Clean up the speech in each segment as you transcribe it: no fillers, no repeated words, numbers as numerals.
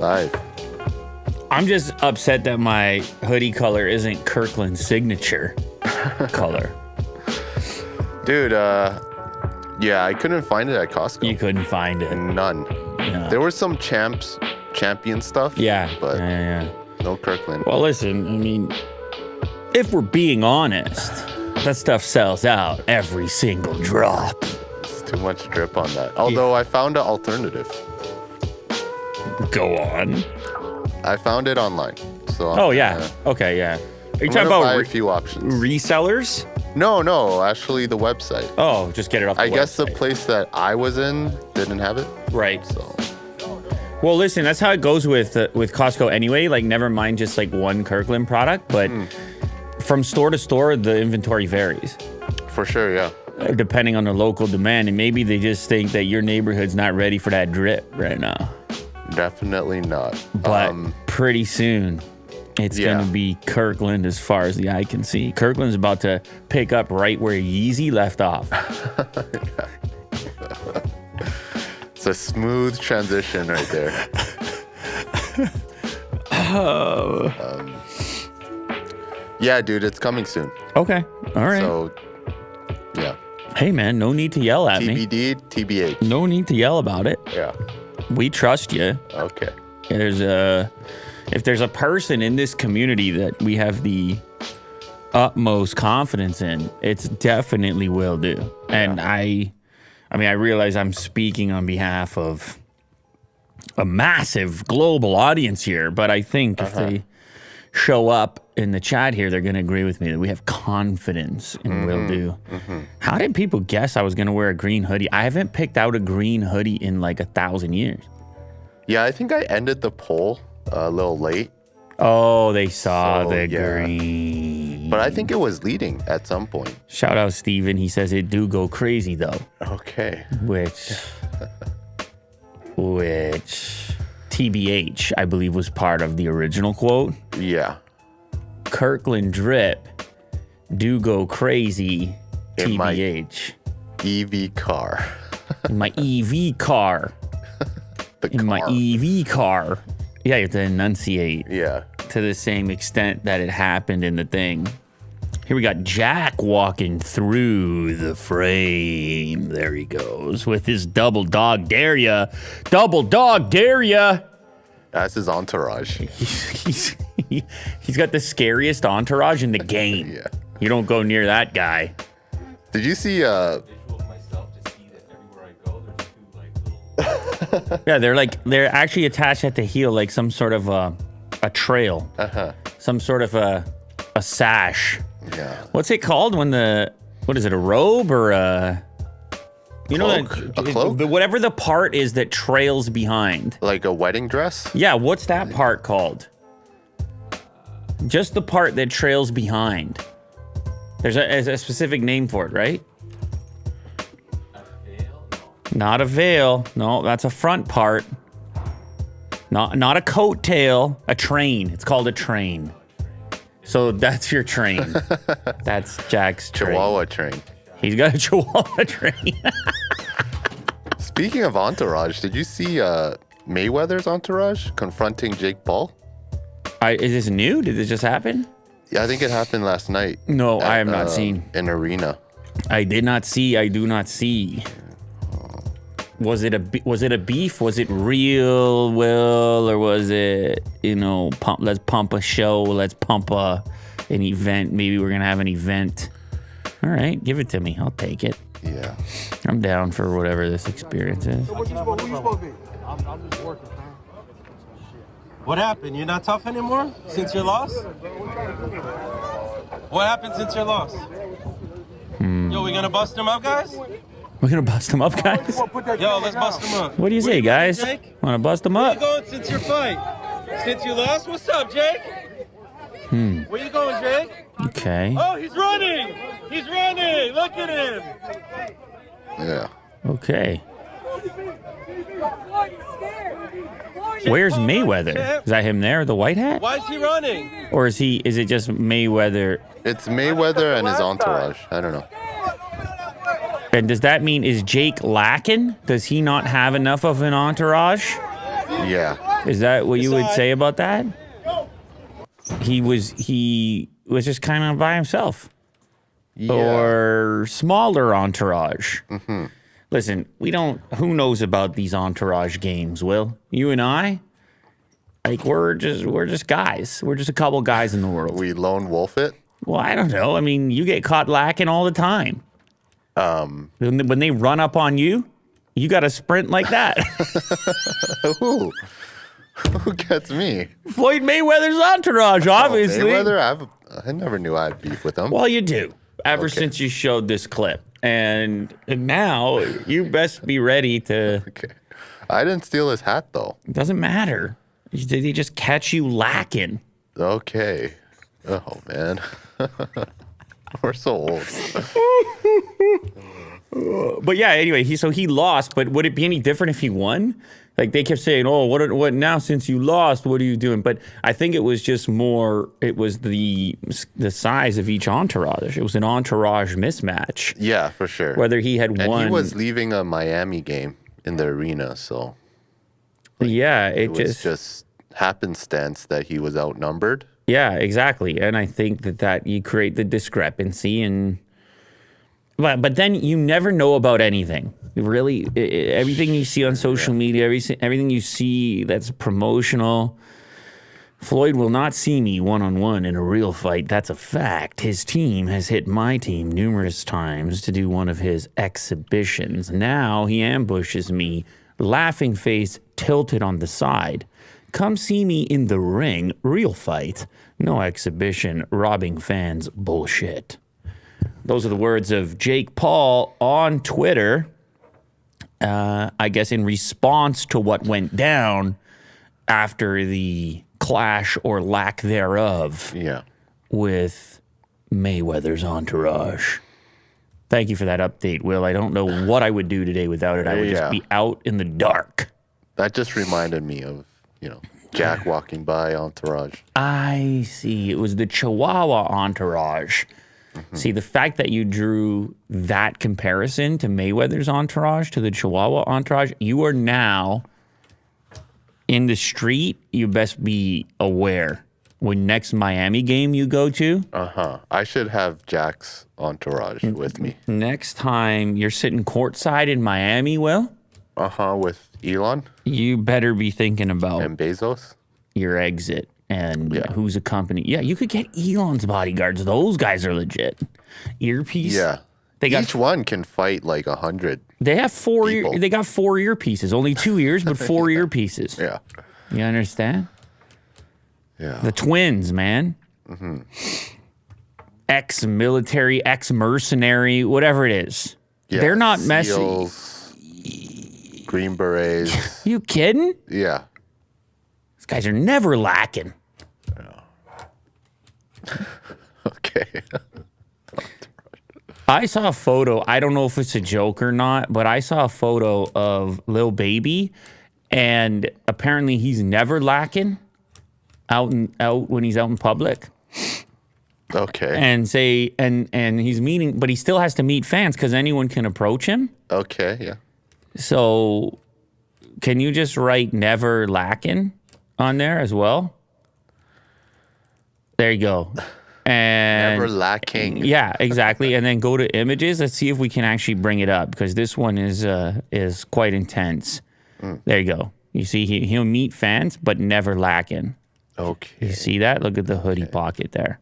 Live. I'm just upset that my hoodie color isn't Kirkland's signature color. Dude, yeah, I couldn't find it at Costco. You couldn't find it. None. Yeah. There was some champion stuff. Yeah. But yeah. no Kirkland. Well, listen, I mean, if we're being honest, that stuff sells out every single drop. It's too much drip on that. Although I found an alternative. Go on. I found it online. So Oh, yeah. Okay, yeah. Are you talking about buy a few options? resellers? No, actually the website. Oh, just get it off the I guess the website. place that I was in didn't have it. Right. So Well, listen, that's how it goes with Costco anyway. Like, never mind just like one Kirkland product, but from store to store, the inventory varies. for sure, yeah. Depending on the local demand, and maybe they just think that your neighborhood's not ready for that drip right now. Definitely not. But pretty soon, it's going to be Kirkland as far as the eye can see. Kirkland's about to pick up right where Yeezy left off. It's a smooth transition right there. Yeah, dude, it's coming soon. Okay. All right. So, yeah. Hey, man, no need to yell at me. TBD, TBH. No need to yell about it. Yeah. We trust you. Okay. If there's a person in this community that we have the utmost confidence in, it's definitely Will Do. Yeah. And I realize I'm speaking on behalf of a massive global audience here, but I think if they show up in the chat here, they're going to agree with me that we have confidence in Will Do. How did people guess I was going to wear a green hoodie? I haven't picked out a green hoodie in like 1,000 years. Yeah, I think I ended the poll a little late. Oh, they saw the green. But I think it was leading at some point. Shout out Steven. He says it do go crazy though. Okay. Which TBH, I believe, was part of the original quote. Yeah. Kirkland drip do go crazy. In TBH. EV car. In my EV car. My EV car. Yeah, you have to enunciate. Yeah. To the same extent that it happened in the thing. Here we got Jack walking through the frame. There he goes with his double dog dare ya. Double dog dare ya. That's his entourage. He's got the scariest entourage in the game. Yeah. You don't go near that guy. Did you see Yeah, they're actually attached at the heel like some sort of a trail. Some sort of a sash. Yeah. What's it called when what is it, a robe or a cloak? A cloak? Whatever the part is that trails behind. Like a wedding dress? Yeah, what's that part called? Just the part that trails behind. There's a specific name for it, right? Not a veil. No, that's a front part. Not a coattail. A train. It's called a train. So that's your train. That's Jack's train. Chihuahua train. He's got a Chihuahua train. Speaking of entourage, did you see Mayweather's entourage confronting Jake Paul? Is this new? Did this just happen? Yeah, I think it happened last night. No, I have not seen. An arena. I did not see. I do not see. Was it a beef? Was it real, Will, or was it, let's pump a show, let's pump an event. Maybe we're gonna have an event. All right, give it to me. I'll take it. Yeah. I'm down for whatever this experience is. I'm just working. What happened? You're not tough anymore since your loss? What happened since your loss? Yo, we gonna bust him up, guys? We're gonna bust them up, guys? Yo, let's bust him up. What do you say, guys? Wanna bust them Where up? you going since your fight? Since you lost? What's up, Jake? Where you going, Jake? Okay. Oh, he's running! He's running! Look at him! Yeah. Okay. Where's Mayweather? Is that him there, the white hat? Why is he running? Or is it just Mayweather? It's Mayweather and his entourage. I don't know. And does that mean, is Jake lacking? Does he not have enough of an entourage? Yeah. Is that what you would say about that? He was just kind of by himself. Yeah. Or smaller entourage. Mm-hmm. Listen, who knows about these entourage games, Will? You and I? Like, we're just guys. We're just a couple guys in the world. We lone wolf it? Well, I don't know. I mean, you get caught lacking all the time. When they run up on you, you got to sprint like that. Who gets me? Floyd Mayweather's entourage, obviously. Mayweather, I never knew I had beef with him. Well, you do. Ever since you showed this clip. And now you best be ready to... Okay. I didn't steal his hat, though. It doesn't matter. Did he just catch you lacking? Okay. Oh, man. We're so old. But yeah, anyway, he lost, but would it be any different if he won? Like, they kept saying, oh, what now since you lost, what are you doing? But I think it was just more, it was the size of each entourage. It was an entourage mismatch. Yeah, for sure. Whether he had won. And he was leaving a Miami game in the arena, so. Yeah, it was just happenstance that he was outnumbered. Yeah, exactly. And I think that you create the discrepancy and... But then you never know about anything. Really, everything you see on social media, everything you see that's promotional. Floyd will not see me one-on-one in a real fight. That's a fact. His team has hit my team numerous times to do one of his exhibitions. Now he ambushes me, laughing face tilted on the side. Come see me in the ring, real fight. No exhibition, robbing fans, bullshit. Those are the words of Jake Paul on Twitter, I guess in response to what went down after the clash or lack thereof with Mayweather's entourage. Thank you for that update, Will. I don't know what I would do today without it. I would just be out in the dark. That just reminded me of, Jack walking by entourage. I see. It was the Chihuahua entourage. Mm-hmm. See, the fact that you drew that comparison to Mayweather's entourage, to the Chihuahua entourage, you are now in the street. You best be aware. When next Miami game you go to. I should have Jack's entourage with me. Next time you're sitting courtside in Miami, Will. With Elon. You better be thinking about. And Bezos. Your exit. And who's accompanying? Yeah, you could get Elon's bodyguards. Those guys are legit. Earpiece. Yeah, each one can fight like 100. They have four. They got 4 earpieces. Only 2 ears, but 4 earpieces. Yeah. You understand? Yeah. The twins, man. Mm-hmm. Ex-military, ex-mercenary, whatever it is. Yeah, they're not SEALs, messy. Green Berets. You kidding? Yeah. These guys are never lacking. Okay. I saw a photo. I don't know if it's a joke or not, but I saw a photo of Lil Baby, and apparently he's never lacking out when he's out in public. Okay. And he's meeting, but he still has to meet fans because anyone can approach him. Okay. Yeah. So, can you just write "never lacking" on there as well? There you go. And never lacking. Yeah, exactly. And then go to images. Let's see if we can actually bring it up because this one is quite intense. There you go. You see, he'll meet fans, but never lacking. Okay. You see that? Look at the hoodie pocket there.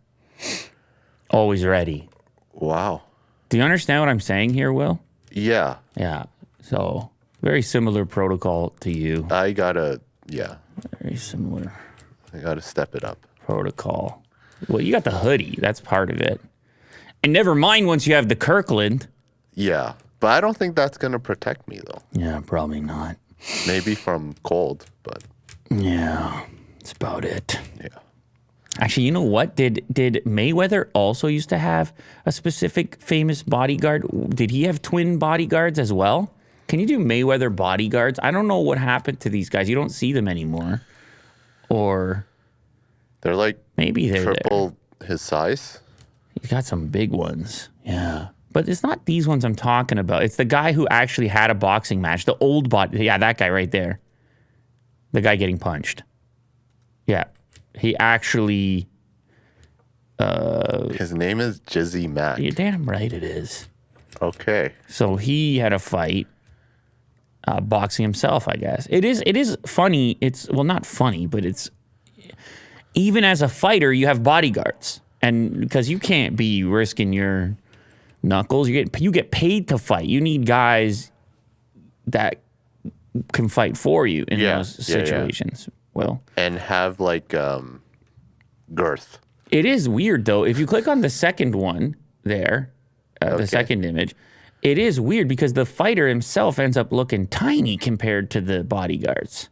Always ready. Wow. Do you understand what I'm saying here, Will? Yeah. Yeah. So, very similar protocol to you. Very similar. I gotta step it up. Protocol. Well, you got the hoodie. That's part of it. And never mind once you have the Kirkland. Yeah. But I don't think that's gonna protect me, though. Yeah, probably not. Maybe from cold, but... Yeah. That's about it. Yeah. Actually, you know what? Did Mayweather also used to have a specific famous bodyguard? Did he have twin bodyguards as well? Can you do Mayweather bodyguards? I don't know what happened to these guys. You don't see them anymore. Or... They're like maybe they're triple his size. He's got some big ones. Yeah. But it's not these ones I'm talking about. It's the guy who actually had a boxing match. The old body. Yeah, that guy right there. The guy getting punched. Yeah. He actually... His name is Jizzy Mac. You're damn right it is. Okay. So he had a fight, boxing himself, I guess. It is funny. It's, well, not funny, but it's, even as a fighter, you have bodyguards. And because you can't be risking your knuckles, you get paid to fight. You need guys that can fight for you in those situations. Well, and have like girth. It is weird though. If you click on the second one there, the second image, it is weird because the fighter himself ends up looking tiny compared to the bodyguards.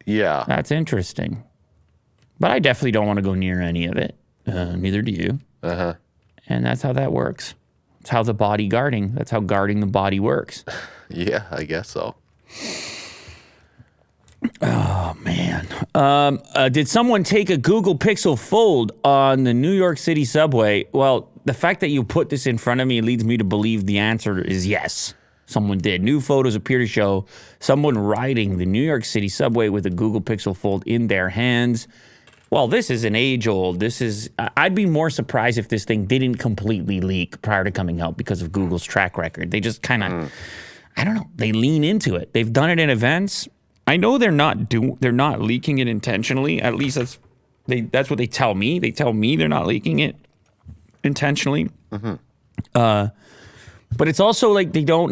Yeah. That's interesting. But I definitely don't want to go near any of it. Neither do you. Uh-huh. And that's how that works. That's how that's how guarding the body works. Yeah, I guess so. Oh, man. Did someone take a Google Pixel Fold on the New York City subway? Well, the fact that you put this in front of me leads me to believe the answer is yes. Someone did. New photos appear to show someone riding the New York City subway with a Google Pixel Fold in their hands. Well, this is an age-old. I'd be more surprised if this thing didn't completely leak prior to coming out because of Google's track record. They just kind of, I don't know, they lean into it. They've done it in events. I know they're not leaking it intentionally. At least that's what they tell me. They tell me they're not leaking it intentionally. But it's also like they don't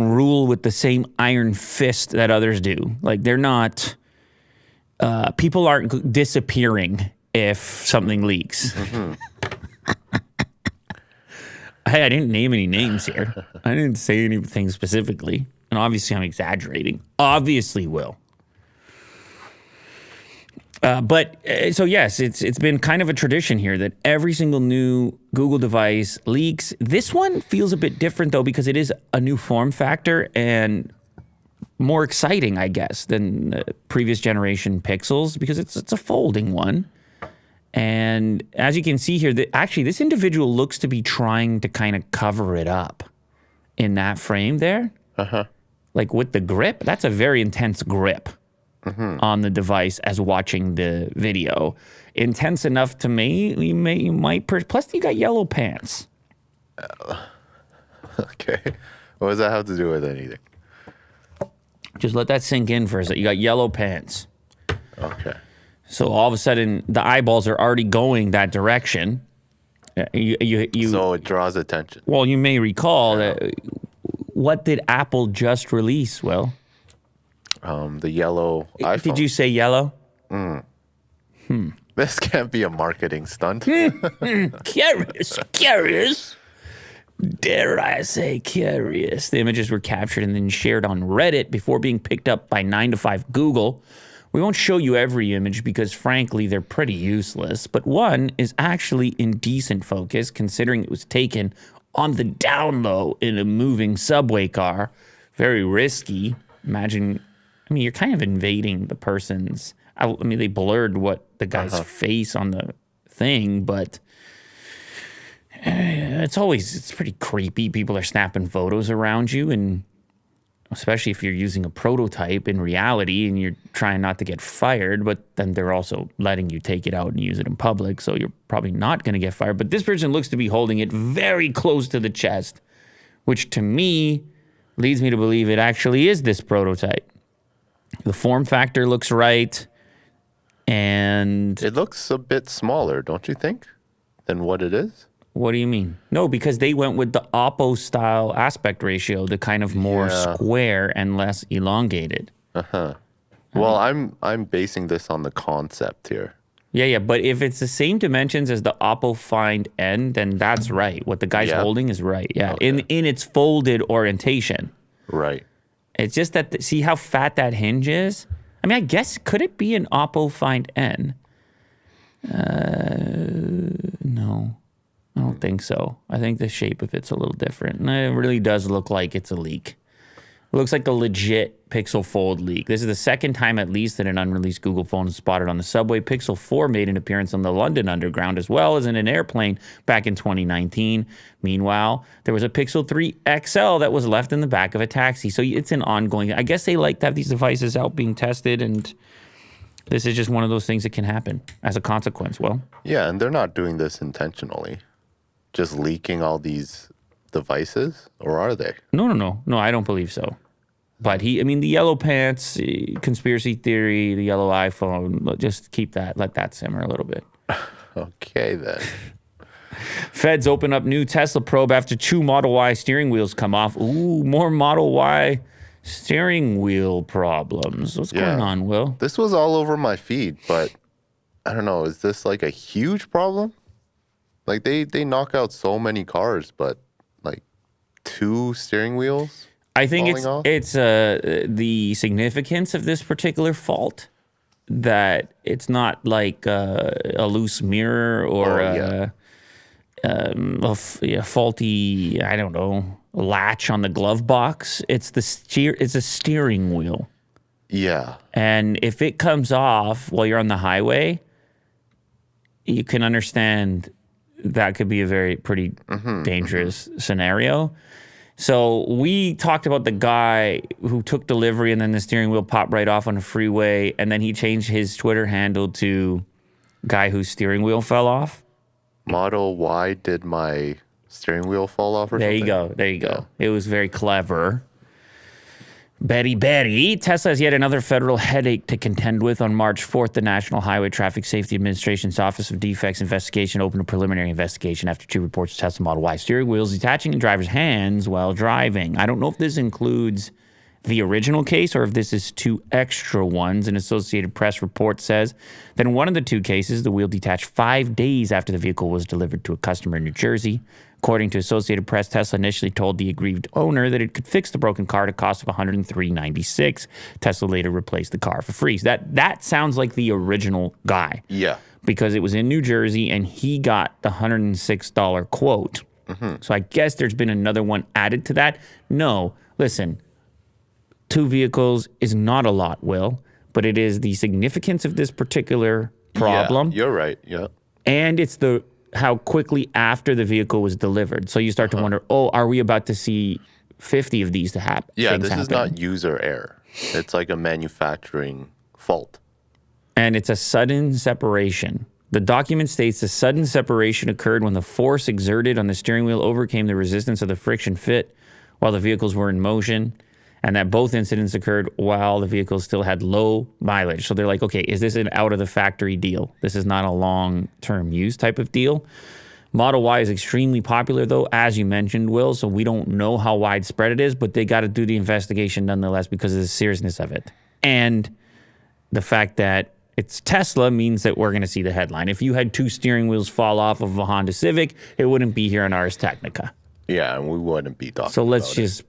rule with the same iron fist that others do. Like they're not, people aren't disappearing if something leaks. Hey, I didn't name any names here. I didn't say anything specifically. And obviously I'm exaggerating. Obviously will. So yes, it's been kind of a tradition here that every single new Google device leaks. This one feels a bit different though because it is a new form factor and more exciting, I guess, than the previous generation Pixels because it's a folding one. And as you can see here, actually this individual looks to be trying to kind of cover it up in that frame there. Uh-huh. Like with the grip, that's a very intense grip on the device as watching the video. Intense enough to me, you might, plus you got yellow pants. Okay. What does that have to do with anything? Just let that sink in for a second. You got yellow pants. Okay. So all of a sudden, the eyeballs are already going that direction. So it draws attention. Well, you may recall that. What did Apple just release, Will? The yellow iPhone. Did you say yellow? This can't be a marketing stunt. Curious. Dare I say curious. The images were captured and then shared on Reddit before being picked up by 9to5 Google. We won't show you every image because, frankly, they're pretty useless. But one is actually in decent focus, considering it was taken on the down low in a moving subway car. Very risky. Imagine, you're kind of invading the person's... they blurred what the guy's face on the thing, but it's pretty creepy. People are snapping photos around you, and especially if you're using a prototype in reality and you're trying not to get fired, but then they're also letting you take it out and use it in public, so you're probably not going to get fired. But this person looks to be holding it very close to the chest, which to me leads me to believe it actually is this prototype. The form factor looks right, and... It looks a bit smaller, don't you think, than what it is? What do you mean? No, because they went with the Oppo style aspect ratio, the kind of more square and less elongated. Well, I'm basing this on the concept here. Yeah, but if it's the same dimensions as the Oppo Find N, then that's right. What the guy's holding is right. Yeah, okay. in its folded orientation. Right. It's just that, see how fat that hinge is? I guess, could it be an Oppo Find N? No. I don't think so. I think the shape of it's a little different. And it really does look like it's a leak. looks like a legit Pixel Fold leak. This is the second time at least that an unreleased Google phone is spotted on the subway. Pixel 4 made an appearance on the London Underground as well as in an airplane back in 2019. Meanwhile, there was a Pixel 3 XL that was left in the back of a taxi. So it's an ongoing, I guess they like to have these devices out being tested, and this is just one of those things that can happen as a consequence. Well, Yeah, and they're not doing this intentionally, just leaking all these devices, or are they? No, I don't believe so. But the yellow pants, conspiracy theory, the yellow iPhone, just keep that, let that simmer a little bit. Okay, then. Feds open up new Tesla probe after 2 Model Y steering wheels come off. Ooh, more Model Y steering wheel problems. What's going on, Will? This was all over my feed, but I don't know. Is this like a huge problem? Like they knock out so many cars, but like 2 steering wheels? I think falling it's the significance of this particular fault, that it's not like a loose mirror or a faulty, I don't know, latch on the glove box. It's a steering wheel. Yeah. And if it comes off while you're on the highway, you can understand that could be a pretty dangerous scenario. So we talked about the guy who took delivery and then the steering wheel popped right off on the freeway, and then he changed his Twitter handle to guy whose steering wheel fell off. Model Y did my steering wheel fall off or There something? you go. It was very clever. Betty. Tesla has yet another federal headache to contend with. On March 4th, the National Highway Traffic Safety Administration's Office of Defects Investigation opened a preliminary investigation after 2 reports of Tesla Model Y steering wheels detaching in drivers' hands while driving. I don't know if this includes the original case or if this is 2 extra ones. An Associated Press report says that in one of the 2 cases, the wheel detached 5 days after the vehicle was delivered to a customer in New Jersey. According to Associated Press, Tesla initially told the aggrieved owner that it could fix the broken car at a cost of $103.96. Tesla later replaced the car for free. So that sounds like the original guy. Yeah. Because it was in New Jersey and he got the $106 quote. So I guess there's been another one added to that. No, listen, 2 vehicles is not a lot, Will, but it is the significance of this particular problem. Yeah, you're right. Yeah. And it's how quickly after the vehicle was delivered. So you start to wonder, are we about to see 50 of these to happen? Yeah, this is not user error. It's like a manufacturing fault. And it's a sudden separation. The document states the sudden separation occurred when the force exerted on the steering wheel overcame the resistance of the friction fit while the vehicles were in motion, and that both incidents occurred while the vehicle still had low mileage. So they're like, okay, is this an out-of-the-factory deal? This is not a long-term use type of deal. Model Y is extremely popular, though, as you mentioned, Will, so we don't know how widespread it is, but they got to do the investigation nonetheless because of the seriousness of it. And the fact that it's Tesla means that we're going to see the headline. If you had 2 steering wheels fall off of a Honda Civic, it wouldn't be here on Ars Technica. Yeah, and we wouldn't be talking So let's just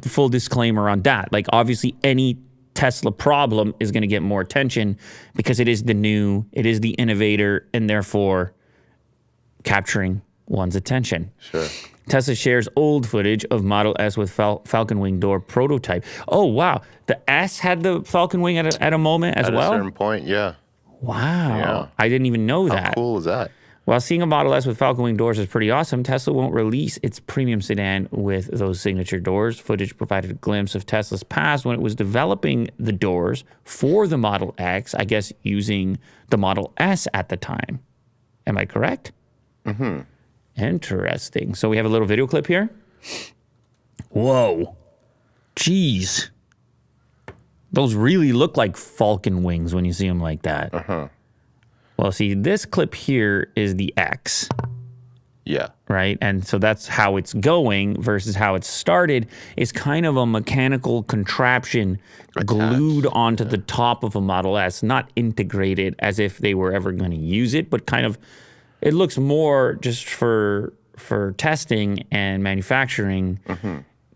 full disclaimer on that. Like, obviously any Tesla problem is going to get more attention because it is the innovator, and therefore capturing one's attention. Sure. Tesla shares old footage of Model S with Falcon Wing door prototype. Oh, wow. The S had the Falcon Wing at a moment as well? At a certain point, yeah. Wow. Yeah. I didn't even know that. How cool is that? While seeing a Model S with Falcon Wing doors is pretty awesome, Tesla won't release its premium sedan with those signature doors. Footage provided a glimpse of Tesla's past when it was developing the doors for the Model X, I guess using the Model S at the time. Am I correct? Mm-hmm. Interesting. So we have a little video clip here. Whoa. Jeez. Those really look like Falcon wings when you see them like that. Uh-huh. Well, see, this clip here is the X, Yeah. right? And so that's how it's going versus how it started is kind of a mechanical contraption glued onto the top of a Model S, not integrated as if they were ever going to use it, but kind of, it looks more just for testing and manufacturing,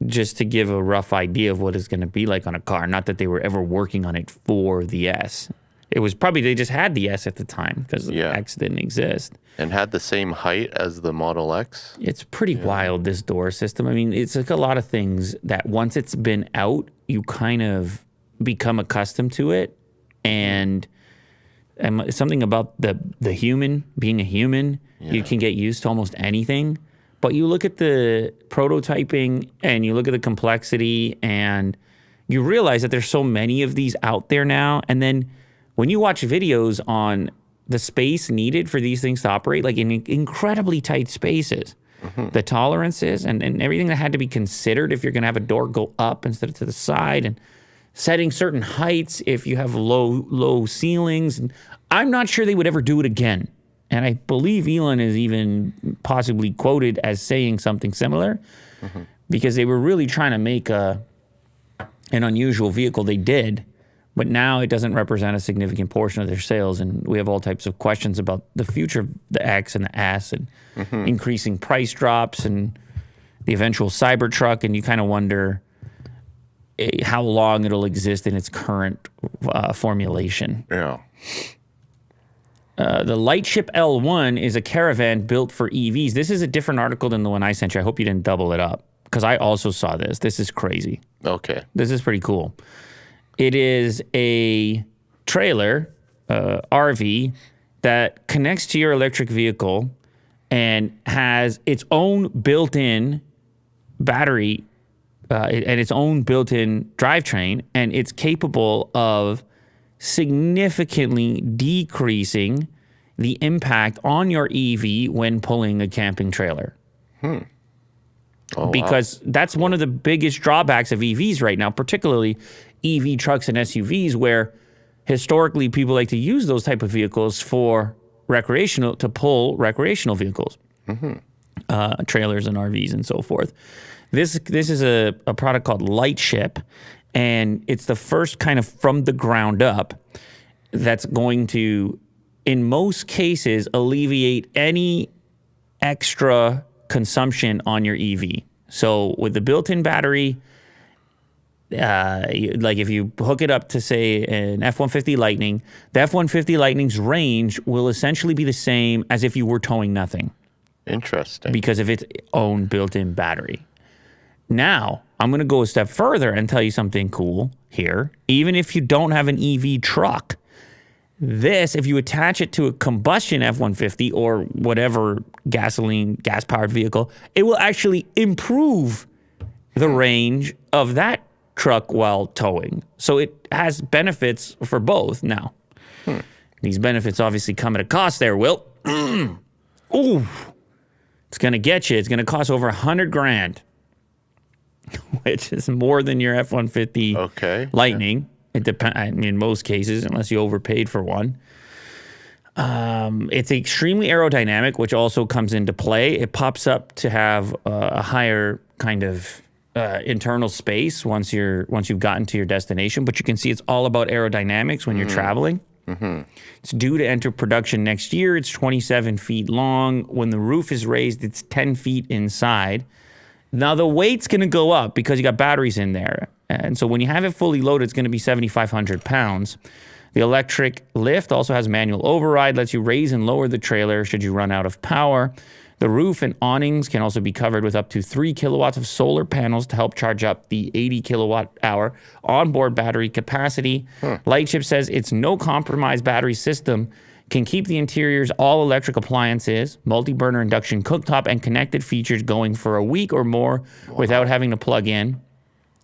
just to give a rough idea of what it's going to be like on a car. Not that they were ever working on it for the S. It was probably they just had the S at the time because the X didn't exist. And had the same height as the Model X. It's pretty wild, this door system. I mean, it's like a lot of things that once it's been out, you kind of become accustomed to it. And something about the human, being a human, you can get used to almost anything. But you look at the prototyping and you look at the complexity and you realize that there's so many of these out there now. And then when you watch videos on the space needed for these things to operate, like in incredibly tight spaces, the tolerances and everything that had to be considered if you're going to have a door go up instead of to the side, and setting certain heights if you have low ceilings. And I'm not sure they would ever do it again. And I believe Elon is even possibly quoted as saying something similar because they were really trying to make an unusual vehicle. They did, but now it doesn't represent a significant portion of their sales. And we have all types of questions about the future of the X and the S and increasing price drops and the eventual Cybertruck. And you kind of wonder how long it'll exist in its current formulation. Yeah. The Lightship L1 is a caravan built for EVs. This is a different article than the one I sent you. I hope you didn't double it up because I also saw this. This is crazy. Okay. This is pretty cool. It is a trailer, RV, that connects to your electric vehicle and has its own built-in battery and its own built-in drivetrain, and it's capable of significantly decreasing the impact on your EV when pulling a camping trailer. Oh, because that's one of the biggest drawbacks of EVs right now, particularly EV trucks and SUVs, where historically people like to use those type of vehicles for to pull recreational vehicles, trailers and RVs and so forth. This is a product called Lightship, and it's the first kind of from the ground up that's going to, in most cases, alleviate any extra consumption on your EV. So with the built-in battery, like if you hook it up to, say, an F-150 Lightning, the F-150 Lightning's range will essentially be the same as if you were towing nothing. Interesting. Because of its own built-in battery. Now, I'm going to go a step further and tell you something cool here. Even if you don't have an EV truck, if you attach it to a combustion F-150 or whatever gas-powered vehicle, it will actually improve the range of that truck while towing. So it has benefits for both now. These benefits obviously come at a cost there, Will. Ooh, it's going to get you. It's going to cost over $100,000. Which is more than your F-150 Lightning. It depends. In most cases, unless you overpaid for one. It's extremely aerodynamic, which also comes into play. It pops up to have a higher kind of internal space once you've gotten to your destination. But you can see it's all about aerodynamics when you're traveling. It's due to enter production next year. It's 27 feet long. When the roof is raised, it's 10 feet inside. Now, the weight's going to go up because you got batteries in there. And so when you have it fully loaded, it's going to be 7,500 pounds. The electric lift also has manual override, lets you raise and lower the trailer should you run out of power. The roof and awnings can also be covered with up to 3 kilowatts of solar panels to help charge up the 80 kilowatt hour onboard battery capacity. Lightship says its no compromise battery system can keep the interior's all-electric appliances, multi-burner induction cooktop, and connected features going for a week or more without having to plug in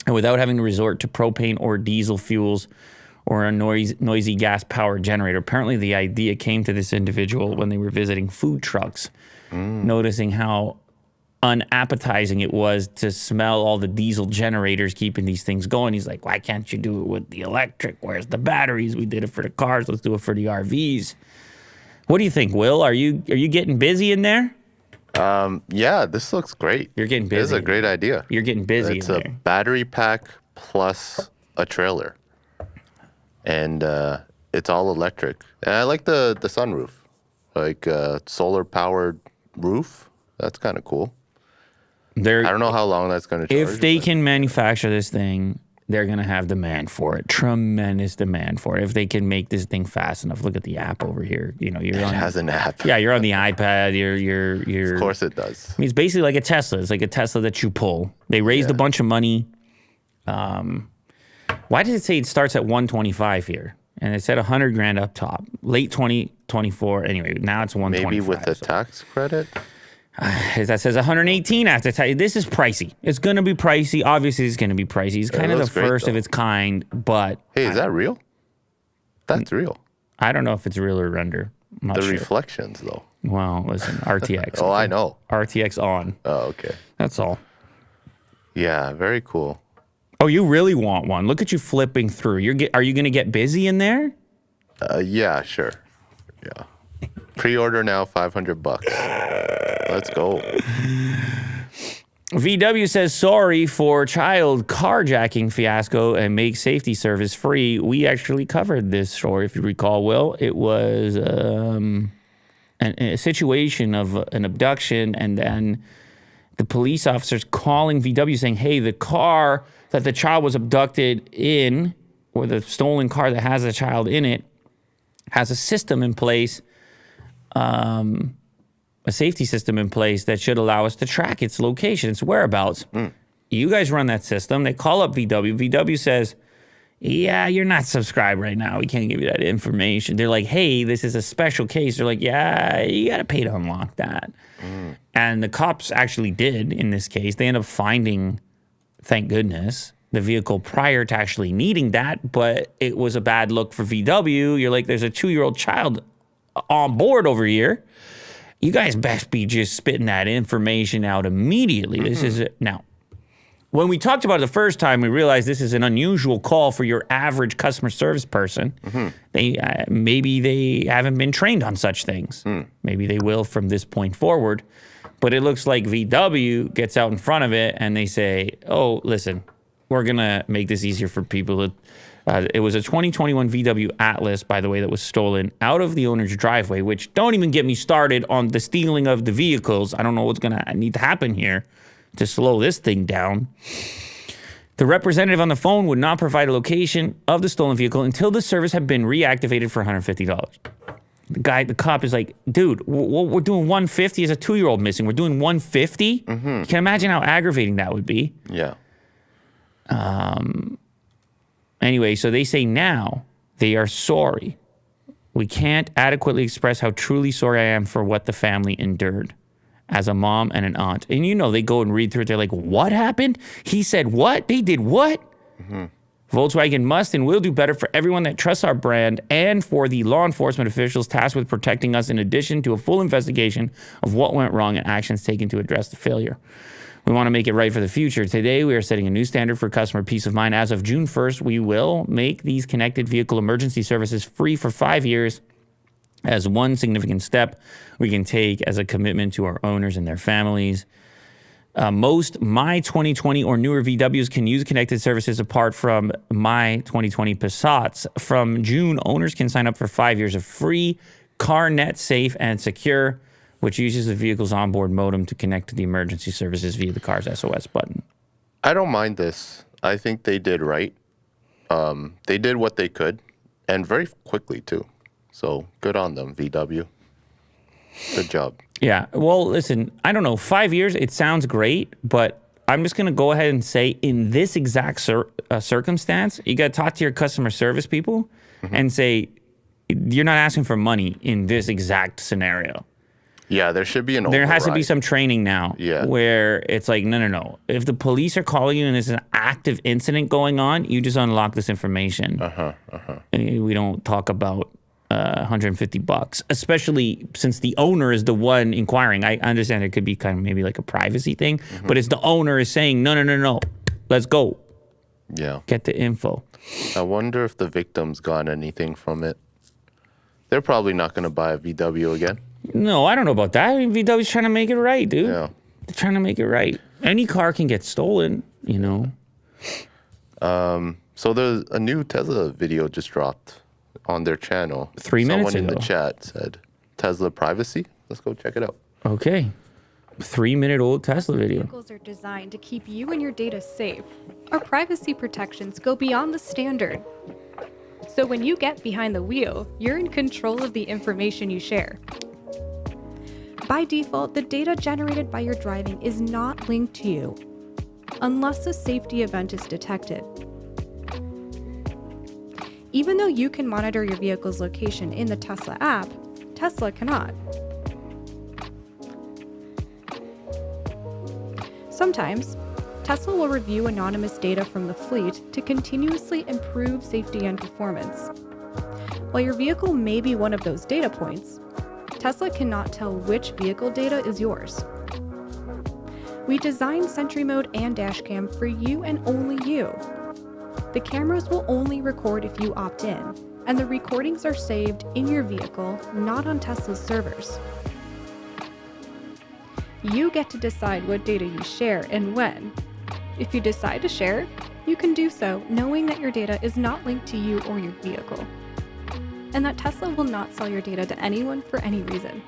and without having to resort to propane or diesel fuels or a noisy gas-powered generator. Apparently, the idea came to this individual when they were visiting food trucks, noticing how unappetizing it was to smell all the diesel generators keeping these things going. He's like, why can't you do it with the electric? Where's the batteries? We did it for the cars. Let's do it for the RVs. What do you think, Will? Are you getting busy in there? Yeah, this looks great. You're getting busy. This is a great idea. You're getting busy It's in a there. battery pack plus a trailer. And it's all electric. And I like the sunroof. Like solar powered roof. That's kind of cool. I don't know how long that's going to charge. If they can manufacture this thing, they're going to have demand for it. Tremendous demand for it. If they can make this thing fast enough. Look at the app over here. You know, It has an app. Yeah, you're on the iPad. You're Of course it does. I mean, it's basically like a Tesla. It's like a Tesla that you pull. They raised a bunch of money. Why did it say it starts at 125 here? And it said 100 grand up top. Late 2024. Anyway, now it's 125. Maybe with the tax credit? That says 118 after tax. This is pricey. It's going to be pricey. Obviously, it's going to be pricey. It's kind of the first of its kind, but... Hey, is that real? That's real. I don't know if it's real or render. I'm not The sure. reflections, though. Well, listen, RTX. Oh, I know. RTX on. Oh, okay. That's all. Yeah, very cool. Oh, you really want one? Look at you flipping through. Are you going to get busy in there? Yeah, sure. Yeah. Pre-order now, $500. Let's go. VW says sorry for child carjacking fiasco and makes safety service free. We actually covered this story, if you recall, Will. It was a situation of an abduction, and then the police officers calling VW saying, hey, the car that the child was abducted in, or the stolen car that has a child in it, has a system in place, a safety system in place that should allow us to track its location, its whereabouts. You guys run that system. They call up VW. VW says, yeah, you're not subscribed right now. We can't give you that information. They're like, hey, this is a special case. They're like, yeah, you got to pay to unlock that. And the cops actually did in this case. They end up finding, thank goodness, the vehicle prior to actually needing that, but it was a bad look for VW. You're like, there's a 2-year-old child on board over here. You guys best be just spitting that information out immediately. This is it. Now, when we talked about it the first time, we realized this is an unusual call for your average customer service person. They maybe they haven't been trained on such things. Maybe they will from this point forward. But it looks like VW gets out in front of it and they say, oh, listen, we're going to make this easier for people. It was a 2021 VW Atlas, by the way, that was stolen out of the owner's driveway, which don't even get me started on the stealing of the vehicles. I don't know what's going to need to happen here to slow this thing down. The representative on the phone would not provide a location of the stolen vehicle until the service had been reactivated for $150. The cop is like, dude, we're doing 150 as a 2-year-old missing. We're doing 150? You can imagine how aggravating that would be. Yeah. Anyway, so they say now they are sorry. We can't adequately express how truly sorry I am for what the family endured as a mom and an aunt. And you know, they go and read through it. They're like, what happened? He said what? They did what? Volkswagen must and will do better for everyone that trusts our brand and for the law enforcement officials tasked with protecting us, in addition to a full investigation of what went wrong and actions taken to address the failure. We want to make it right for the future. Today, we are setting a new standard for customer peace of mind. As of June 1st, we will make these connected vehicle emergency services free for 5 years as one significant step we can take as a commitment to our owners and their families. Most My 2020 or newer VWs can use connected services apart from My 2020 Passats. From June, owners can sign up for 5 years of free CarNet Safe and Secure, which uses the vehicle's onboard modem to connect to the emergency services via the car's SOS button. I don't mind this. I think they did right. They did what they could, and very quickly, too. So good on them, VW. Good job. Yeah, well, listen, I don't know. 5 years, it sounds great, but I'm just going to go ahead and say in this exact circumstance, you got to talk to your customer service people and say, you're not asking for money in this exact scenario. Yeah, there should be an There has to be override. some training now where it's like, no. If the police are calling you and there's an active incident going on, you just unlock this information. We don't talk about $150, especially since the owner is the one inquiring. I understand there could be kind of maybe like a privacy thing, but it's the owner is saying, no, let's go. Yeah. Get the info. I wonder if the victims got anything from it. They're probably not going to buy a VW again. No, I don't know about that. VW's trying to make it right, dude. Yeah. They're trying to make it right. Any car can get stolen, you know. So there's a new Tesla video just dropped on their channel. 3 minutes Someone in ago. the chat said, Tesla privacy? Let's go check it out. Okay. 3-minute-old Tesla video. Vehicles are designed to keep you and your data safe. Our privacy protections go beyond the standard. So when you get behind the wheel, you're in control of the information you share. By default, the data generated by your driving is not linked to you, unless a safety event is detected. Even though you can monitor your vehicle's location in the Tesla app, Tesla cannot. Sometimes, Tesla will review anonymous data from the fleet to continuously improve safety and performance. While your vehicle may be one of those data points, Tesla cannot tell which vehicle data is yours. We designed Sentry Mode and Dashcam for you and only you. The cameras will only record if you opt in, and the recordings are saved in your vehicle, not on Tesla's servers. You get to decide what data you share and when. If you decide to share, you can do so knowing that your data is not linked to you or your vehicle, and that Tesla will not sell your data to anyone for any reason.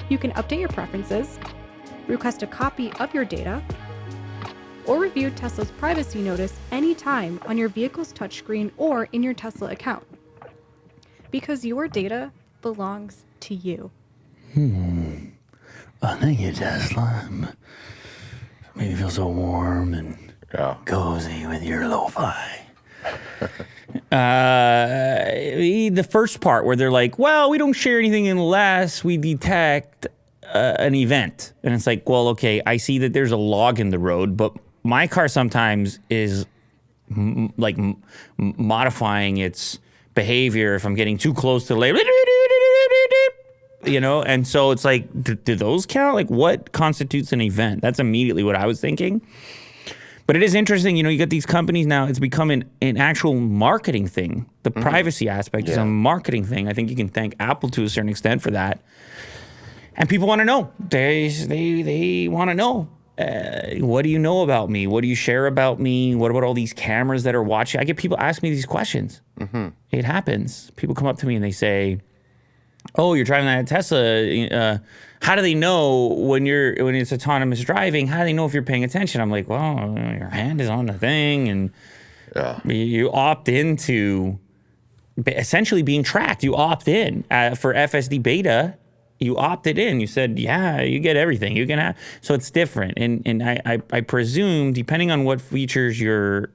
You can update your preferences, request a copy of your data, or review Tesla's privacy notice anytime on your vehicle's touchscreen or in your Tesla account. Because your data belongs to you. Thank you, Tesla. Made me feel so warm and cozy with your lo-fi. The first part where they're like, well, we don't share anything unless we detect an event. And it's like, well, okay, I see that there's a log in the road, but my car sometimes is modifying its behavior if I'm getting too close to the lane. You know, and so it's like, do those count? Like, what constitutes an event? That's immediately what I was thinking. But it is interesting, you know, you got these companies now, it's become an actual marketing thing. The privacy aspect is a marketing thing. I think you can thank Apple to a certain extent for that. And people want to know. They want to know. What do you know about me? What do you share about me? What about all these cameras that are watching? I get people ask me these questions. It happens. People come up to me and they say, oh, you're driving that Tesla. How do they know when it's autonomous driving? How do they know if you're paying attention? I'm like, well, your hand is on the thing, and you opt into essentially being tracked. You opt in for FSD beta. You opted in. You said, yeah, you get everything. You can have. So it's different, and I presume depending on what features you're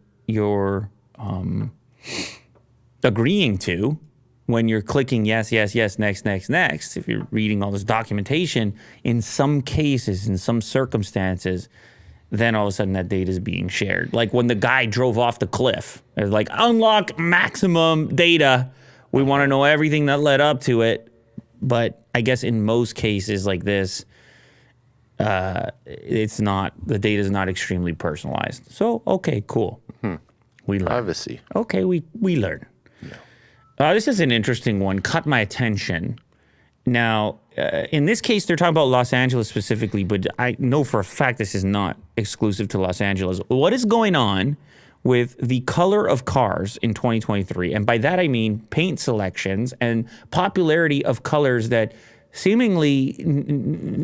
agreeing to. When you're clicking yes, yes, yes, next, if you're reading all this documentation, in some cases, in some circumstances, then all of a sudden that data is being shared. Like when the guy drove off the cliff, they're like, unlock maximum data. We want to know everything that led up to it. But I guess in most cases like this, it's not, the data is not extremely personalized. So, okay, cool. We learn. Privacy. Okay, we learn. This is an interesting one. Caught my attention. Now, in this case, they're talking about Los Angeles specifically, but I know for a fact this is not exclusive to Los Angeles. What is going on with the color of cars in 2023? And by that, I mean paint selections and popularity of colors that seemingly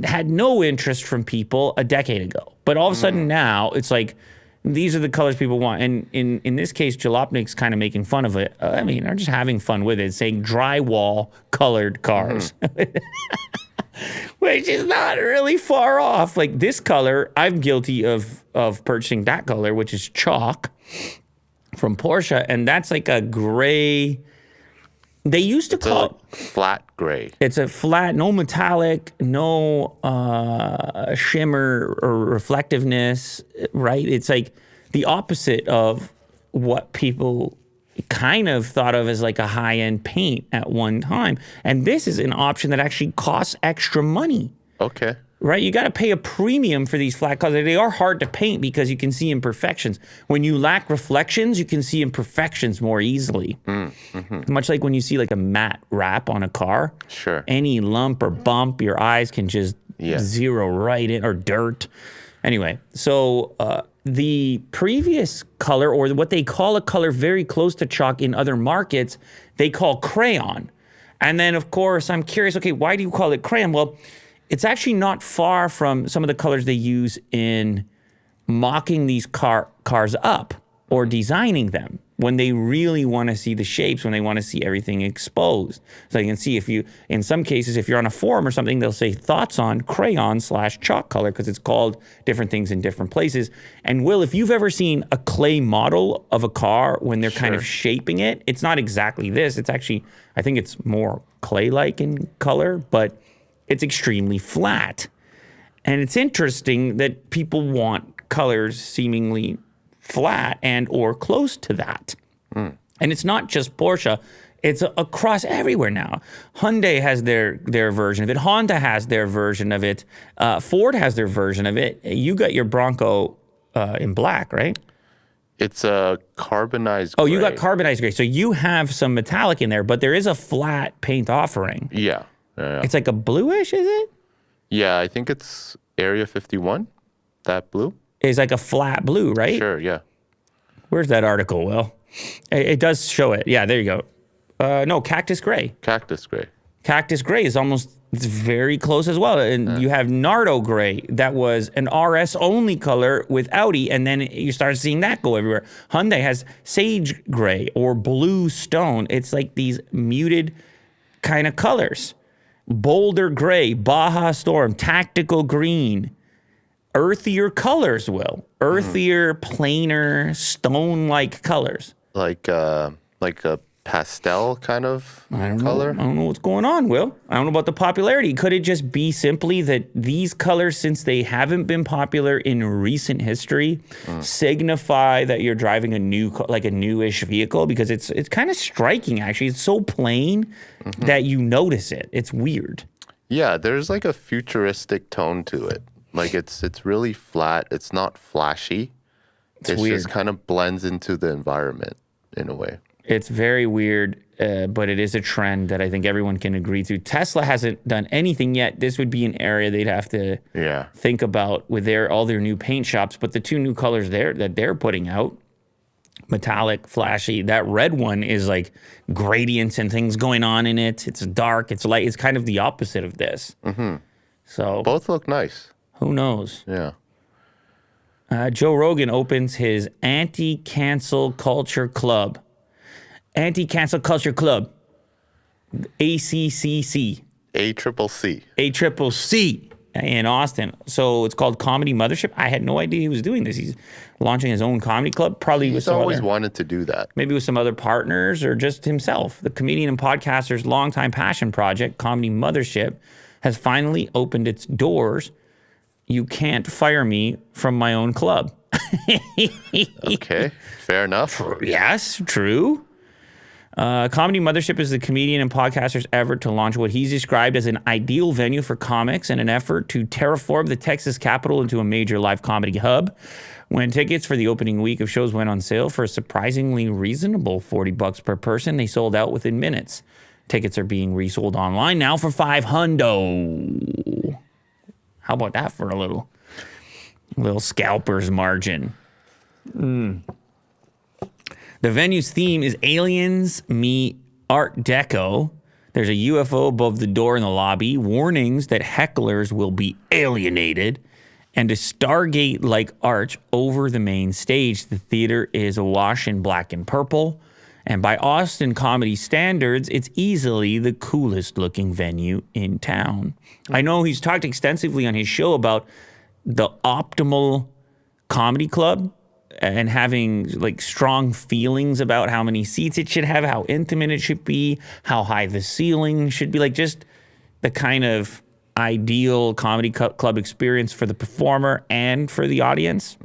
had no interest from people a decade ago. But all of a sudden now, it's like, these are the colors people want. And in this case, Jalopnik's kind of making fun of it. I mean, they're just having fun with it, saying drywall colored cars, which is not really far off. Like this color, I'm guilty of purchasing that color, which is chalk from Porsche. And that's like a gray. They used to call it flat gray. It's a flat, no metallic, no shimmer or reflectiveness, right? It's like the opposite of what people kind of thought of as like a high-end paint at one time. And this is an option that actually costs extra money. Okay. Right? You got to pay a premium for these flat colors. They are hard to paint because you can see imperfections. When you lack reflections, you can see imperfections more easily. Much like when you see like a matte wrap on a car. Sure. Any lump or bump, your eyes can just zero right in, or dirt. Anyway, so the previous color, or what they call a color very close to chalk in other markets, they call crayon. And then, of course, I'm curious, okay, why do you call it crayon? Well, it's actually not far from some of the colors they use in mocking these cars up or designing them when they really want to see the shapes, when they want to see everything exposed. So you can see in some cases, if you're on a forum or something, they'll say thoughts on crayon/chalk color because it's called different things in different places. And Will, if you've ever seen a clay model of a car when they're kind of shaping it, it's not exactly this. It's actually, I think it's more clay-like in color, but it's extremely flat. And it's interesting that people want colors seemingly flat and or close to that. And it's not just Porsche. It's across everywhere now. Hyundai has their version of it. Honda has their version of it. Ford has their version of it. You got your Bronco in black, right? It's a carbonized Oh, gray. you got carbonized gray. So you have some metallic in there, but there is a flat paint offering. Yeah. It's like a bluish, is it? Yeah, I think it's Area 51, that blue. It's like a flat blue, right? Sure, yeah. Where's that article, Will? It does show it. Yeah, there you go. No, cactus gray. Cactus gray. Cactus gray is it's very close as well. And you have Nardo gray that was an RS only color with Audi, and then you start seeing that go everywhere. Hyundai has sage gray or blue stone. It's like these muted kind of colors. Boulder gray, Baja Storm, tactical green. Earthier colors, Will. Earthier, plainer, stone-like colors. Like a pastel kind of color? I don't know what's going on, Will. I don't know about the popularity. Could it just be simply that these colors, since they haven't been popular in recent history, signify that you're driving a newish vehicle? Because it's kind of striking, actually. It's so plain that you notice it. It's weird. Yeah, there's like a futuristic tone to it. Like it's really flat. It's not flashy. It's weird. just kind of blends into the environment in a way. It's very weird, but it is a trend that I think everyone can agree to. Tesla hasn't done anything yet. This would be an area they'd have to think about with all their new paint shops. But the two new colors that they're putting out, metallic, flashy, that red one is like gradients and things going on in it. It's dark, it's light. It's kind of the opposite of this. So both look nice. Who knows? Yeah. Joe Rogan opens his anti-cancel culture club. Anti-cancel culture club. ACCC. ACCC. ACCC in Austin. So it's called Comedy Mothership. I had no idea he was doing this. He's launching his own comedy club. Probably with He's some always other, wanted to do that. maybe with some other partners or just himself. The comedian and podcaster's longtime passion project, Comedy Mothership, has finally opened its doors. You can't fire me from my own club. Okay, fair enough. Yes, true. Comedy Mothership is the comedian and podcaster's effort to launch what he's described as an ideal venue for comics and an effort to terraform the Texas Capitol into a major live comedy hub. When tickets for the opening week of shows went on sale for a surprisingly reasonable $40 per person, they sold out within minutes. Tickets are being resold online now for $500. How about that for a little scalper's margin? The venue's theme is aliens meet Art Deco. There's a UFO above the door in the lobby, warnings that hecklers will be alienated, and a Stargate-like arch over the main stage. The theater is awash in black and purple, and by Austin comedy standards, it's easily the coolest-looking venue in town. I know he's talked extensively on his show about the optimal comedy club and having like strong feelings about how many seats it should have, how intimate it should be, how high the ceiling should be, like just the kind of ideal comedy club experience for the performer and for the audience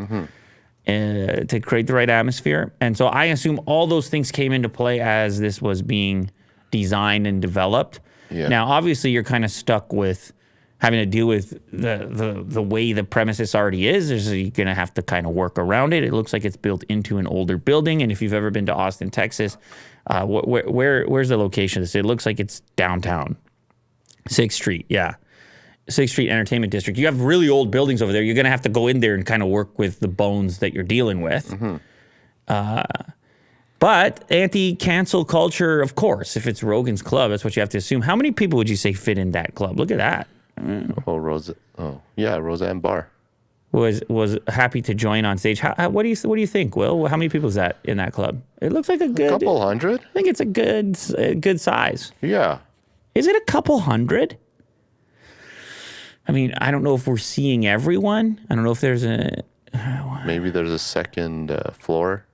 to create the right atmosphere. And so I assume all those things came into play as this was being designed and developed. Yeah. Now, obviously, you're kind of stuck with having to deal with the way the premises already is. You're going to have to kind of work around it. It looks like it's built into an older building. And if you've ever been to Austin, Texas, where's the location of this? It looks like it's downtown. 6th Street, yeah. 6th Street Entertainment District. You have really old buildings over there. You're going to have to go in there and kind of work with the bones that you're dealing with. But anti-cancel culture, of course, if it's Rogan's club, that's what you have to assume. How many people would you say fit in that club? Look at that. Oh, Roseanne Barr. was happy to join on stage. What do you think, Will? How many people is that in that club? It looks like a Couple hundred. I think it's a good size. Yeah. Is it a couple hundred? I mean, I don't know if we're seeing everyone. I don't know if there's Maybe there's a second floor.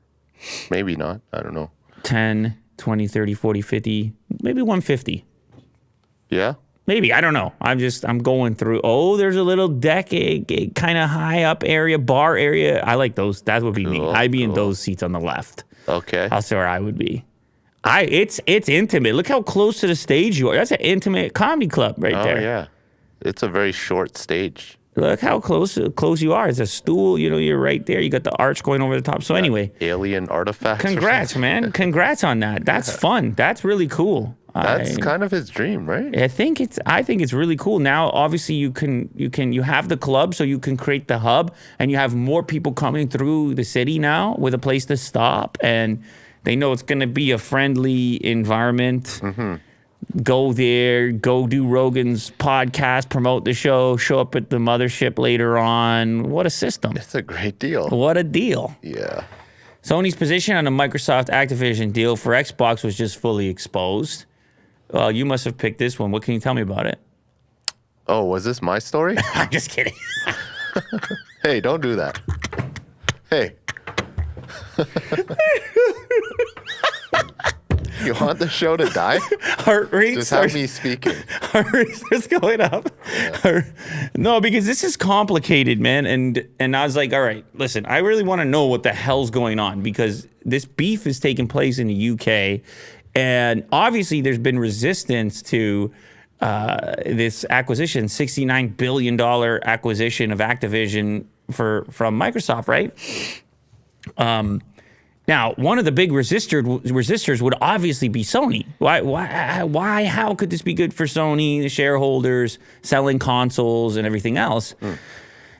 Maybe not. I don't know. 10, 20, 30, 40, 50, maybe 150. Yeah. Maybe, I don't know. I'm going through. Oh, there's a little deck, kind of high up area, bar area. I like those. That would be me. I'd be in those seats on the left. Okay. That's where I would be. It's intimate. Look how close to the stage you are. That's an intimate comedy club right there. Oh, yeah. It's a very short stage. Look how close you are. It's a stool. You're right there. You got the arch going over the top. So anyway. Alien artifacts. Congrats, man. Congrats on that. That's fun. That's really cool. That's kind of his dream, right? I think it's really cool. Now, obviously, you have the club, so you can create the hub, and you have more people coming through the city now with a place to stop, and they know it's going to be a friendly environment. Mm-hmm. Go there, go do Rogan's podcast, promote the show, show up at the mothership later on. What a system. It's a great deal. What a deal. Yeah. Sony's position on the Microsoft Activision deal for Xbox was just fully exposed. Well, you must have picked this one. What can you tell me about it? Oh, was this my story? I'm just kidding. Hey, don't do that. Hey. You want the show to die? Heart rate Just have me speaking. Heart rate starts going up. Yeah. No, because this is complicated, man. And I was like, all right, listen, I really want to know what the hell's going on, because this beef is taking place in the UK. And obviously there's been resistance to this acquisition, $69 billion acquisition of Activision from Microsoft, right? Now, one of the big resistors would obviously be Sony. Why? How could this be good for Sony, the shareholders, selling consoles and everything else?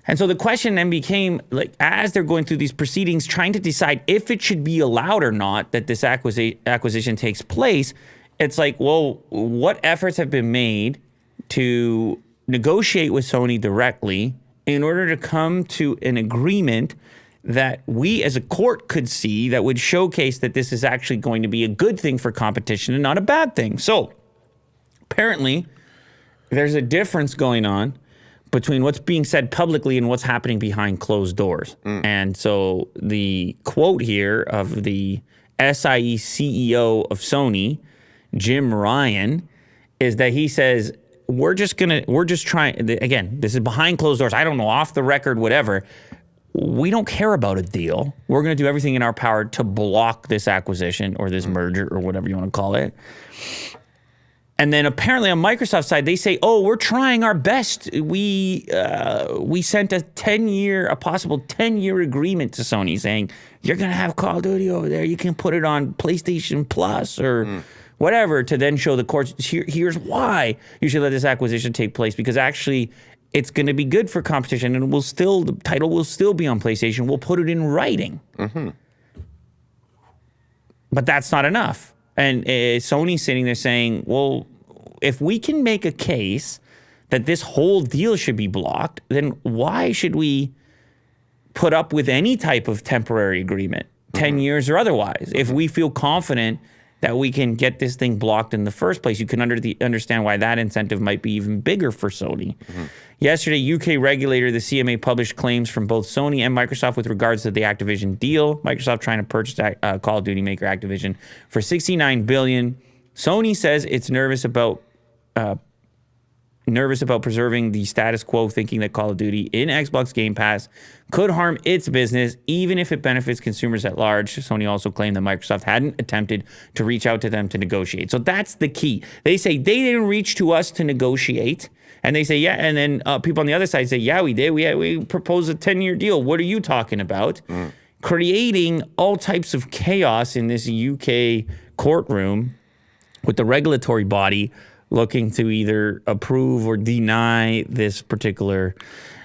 And so the question then became, like, as they're going through these proceedings, trying to decide if it should be allowed or not that this acquisition takes place, it's like, well, what efforts have been made to negotiate with Sony directly in order to come to an agreement that we as a court could see that would showcase that this is actually going to be a good thing for competition and not a bad thing. So apparently there's a difference going on between what's being said publicly and what's happening behind closed doors. And so the quote here of the SIE CEO of Sony, Jim Ryan, is that he says, we're just trying, again, this is behind closed doors. I don't know, off the record, whatever. We don't care about a deal. We're going to do everything in our power to block this acquisition or this merger or whatever you want to call it. And then apparently on Microsoft's side, they say, oh, we're trying our best. We sent a possible 10-year agreement to Sony saying, you're going to have Call of Duty over there. You can put it on PlayStation Plus or whatever, to then show the courts, here's why you should let this acquisition take place, because actually it's going to be good for competition, and the title will still be on PlayStation. We'll put it in writing. Mm-hmm. But that's not enough. And Sony's sitting there saying, well, if we can make a case that this whole deal should be blocked, then why should we put up with any type of temporary agreement, 10 years or otherwise? If we feel confident that we can get this thing blocked in the first place, you can understand why that incentive might be even bigger for Sony. Yesterday, UK regulator, the CMA, published claims from both Sony and Microsoft with regards to the Activision deal. Microsoft trying to purchase Call of Duty maker Activision for $69 billion. Sony says it's nervous about preserving the status quo, thinking that Call of Duty in Xbox Game Pass could harm its business, even if it benefits consumers at large. Sony also claimed that Microsoft hadn't attempted to reach out to them to negotiate. So that's the key. They say they didn't reach to us to negotiate. And they say, yeah. And then people on the other side say, yeah, we did. We proposed a 10-year deal. What are you talking about? Creating all types of chaos in this UK courtroom with the regulatory body looking to either approve or deny this particular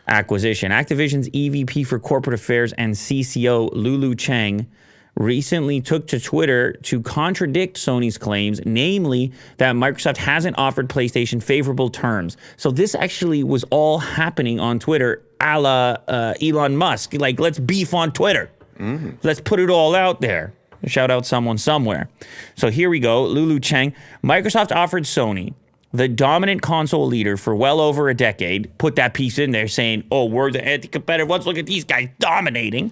acquisition. Activision's EVP for Corporate Affairs and CCO, Lulu Cheng, recently took to Twitter to contradict Sony's claims, namely that Microsoft hasn't offered PlayStation favorable terms. So this actually was all happening on Twitter, a la Elon Musk. Like, let's beef on Twitter. Let's put it all out there. Shout out someone somewhere. So here we go. Lulu Cheng. Microsoft offered Sony, the dominant console leader for well over a decade, put that piece in there saying, oh, we're the anti-competitive ones. Look at these guys dominating.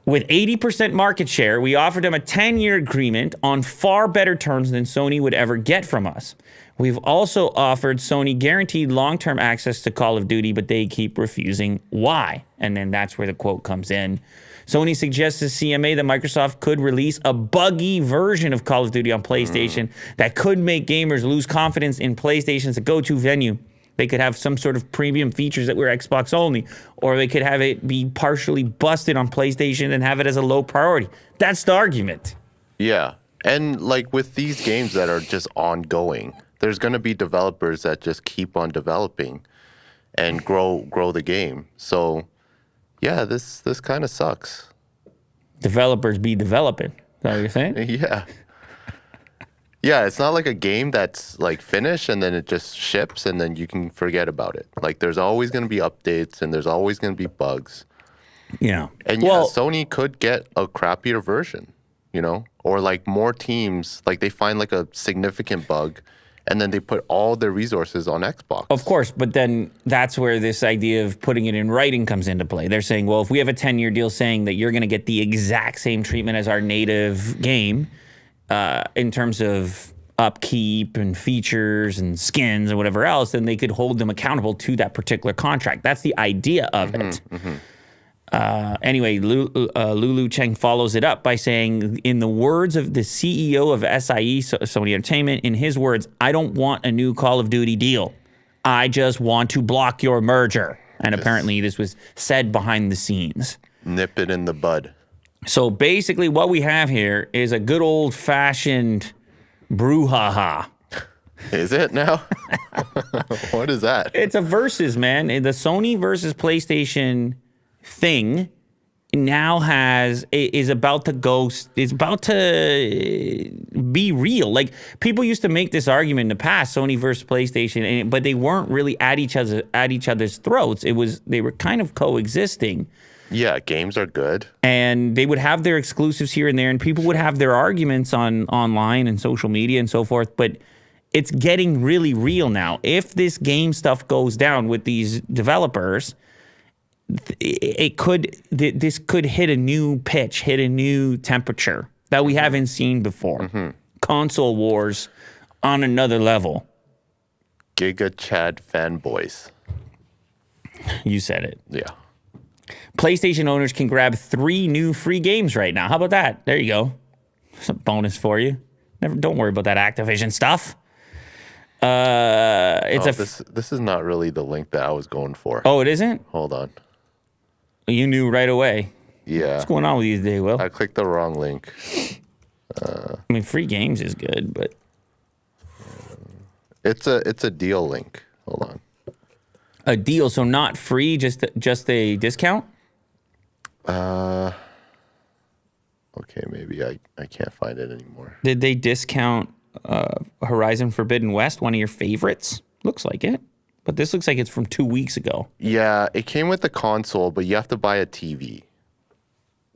With 80% market share, we offered them a 10-year agreement on far better terms than Sony would ever get from us. We've also offered Sony guaranteed long-term access to Call of Duty, but they keep refusing. Why? And then that's where the quote comes in. Sony suggests to CMA that Microsoft could release a buggy version of Call of Duty on PlayStation that could make gamers lose confidence in PlayStation as a go-to venue. They could have some sort of premium features that were Xbox only, or they could have it be partially busted on PlayStation and have it as a low priority. That's the argument. Yeah. And like with these games that are just ongoing, there's going to be developers that just keep on developing and grow the game. So yeah, this kind of sucks. Developers be developing. Is that what you're saying? Yeah. Yeah, it's not like a game that's like finished and then it just ships and then you can forget about it. Like there's always going to be updates and there's always going to be bugs. Yeah. And well, Sony could get a crappier version, you know, or like more teams, like they find like a significant bug and then they put all their resources on Xbox. Of course, but then that's where this idea of putting it in writing comes into play. They're saying, well, if we have a 10-year deal saying that you're going to get the exact same treatment as our native game, in terms of upkeep and features and skins and whatever else, then they could hold them accountable to that particular contract. That's the idea of it. Anyway, Lulu Cheng follows it up by saying, in the words of the CEO of SIE, Sony Entertainment, in his words, I don't want a new Call of Duty deal. I just want to block your merger. And apparently this was said behind the scenes. Nip it in the bud. So basically what we have here is a good old-fashioned brouhaha. Is it now? What is that? It's a versus, man. The Sony versus PlayStation thing now is about to go, it's about to be real. Like, people used to make this argument in the past, Sony versus PlayStation, but they weren't really at each other's throats. They were kind of coexisting. Yeah, games are good. And they would have their exclusives here and there, and people would have their arguments online and social media and so forth, but it's getting really real now. If this game stuff goes down with these developers, this could hit a new pitch, hit a new temperature that we haven't seen before. Console wars on another level. Giga Chad fanboys. You said it. Yeah. PlayStation owners can grab 3 new free games right now. How about that? There you go. Some bonus for you. Don't worry about that Activision stuff. This is not really the link that I was going for. Oh, it isn't? Hold on. You knew right away. Yeah. What's going on with you today, Will? I clicked the wrong link. I mean, free games is good, but it's a deal link. Hold on. A deal, so not free, just a discount? Okay, maybe I can't find it anymore. Did they discount Horizon Forbidden West, one of your favorites? Looks like it. But this looks like it's from 2 weeks ago. Yeah, it came with the console, but you have to buy a TV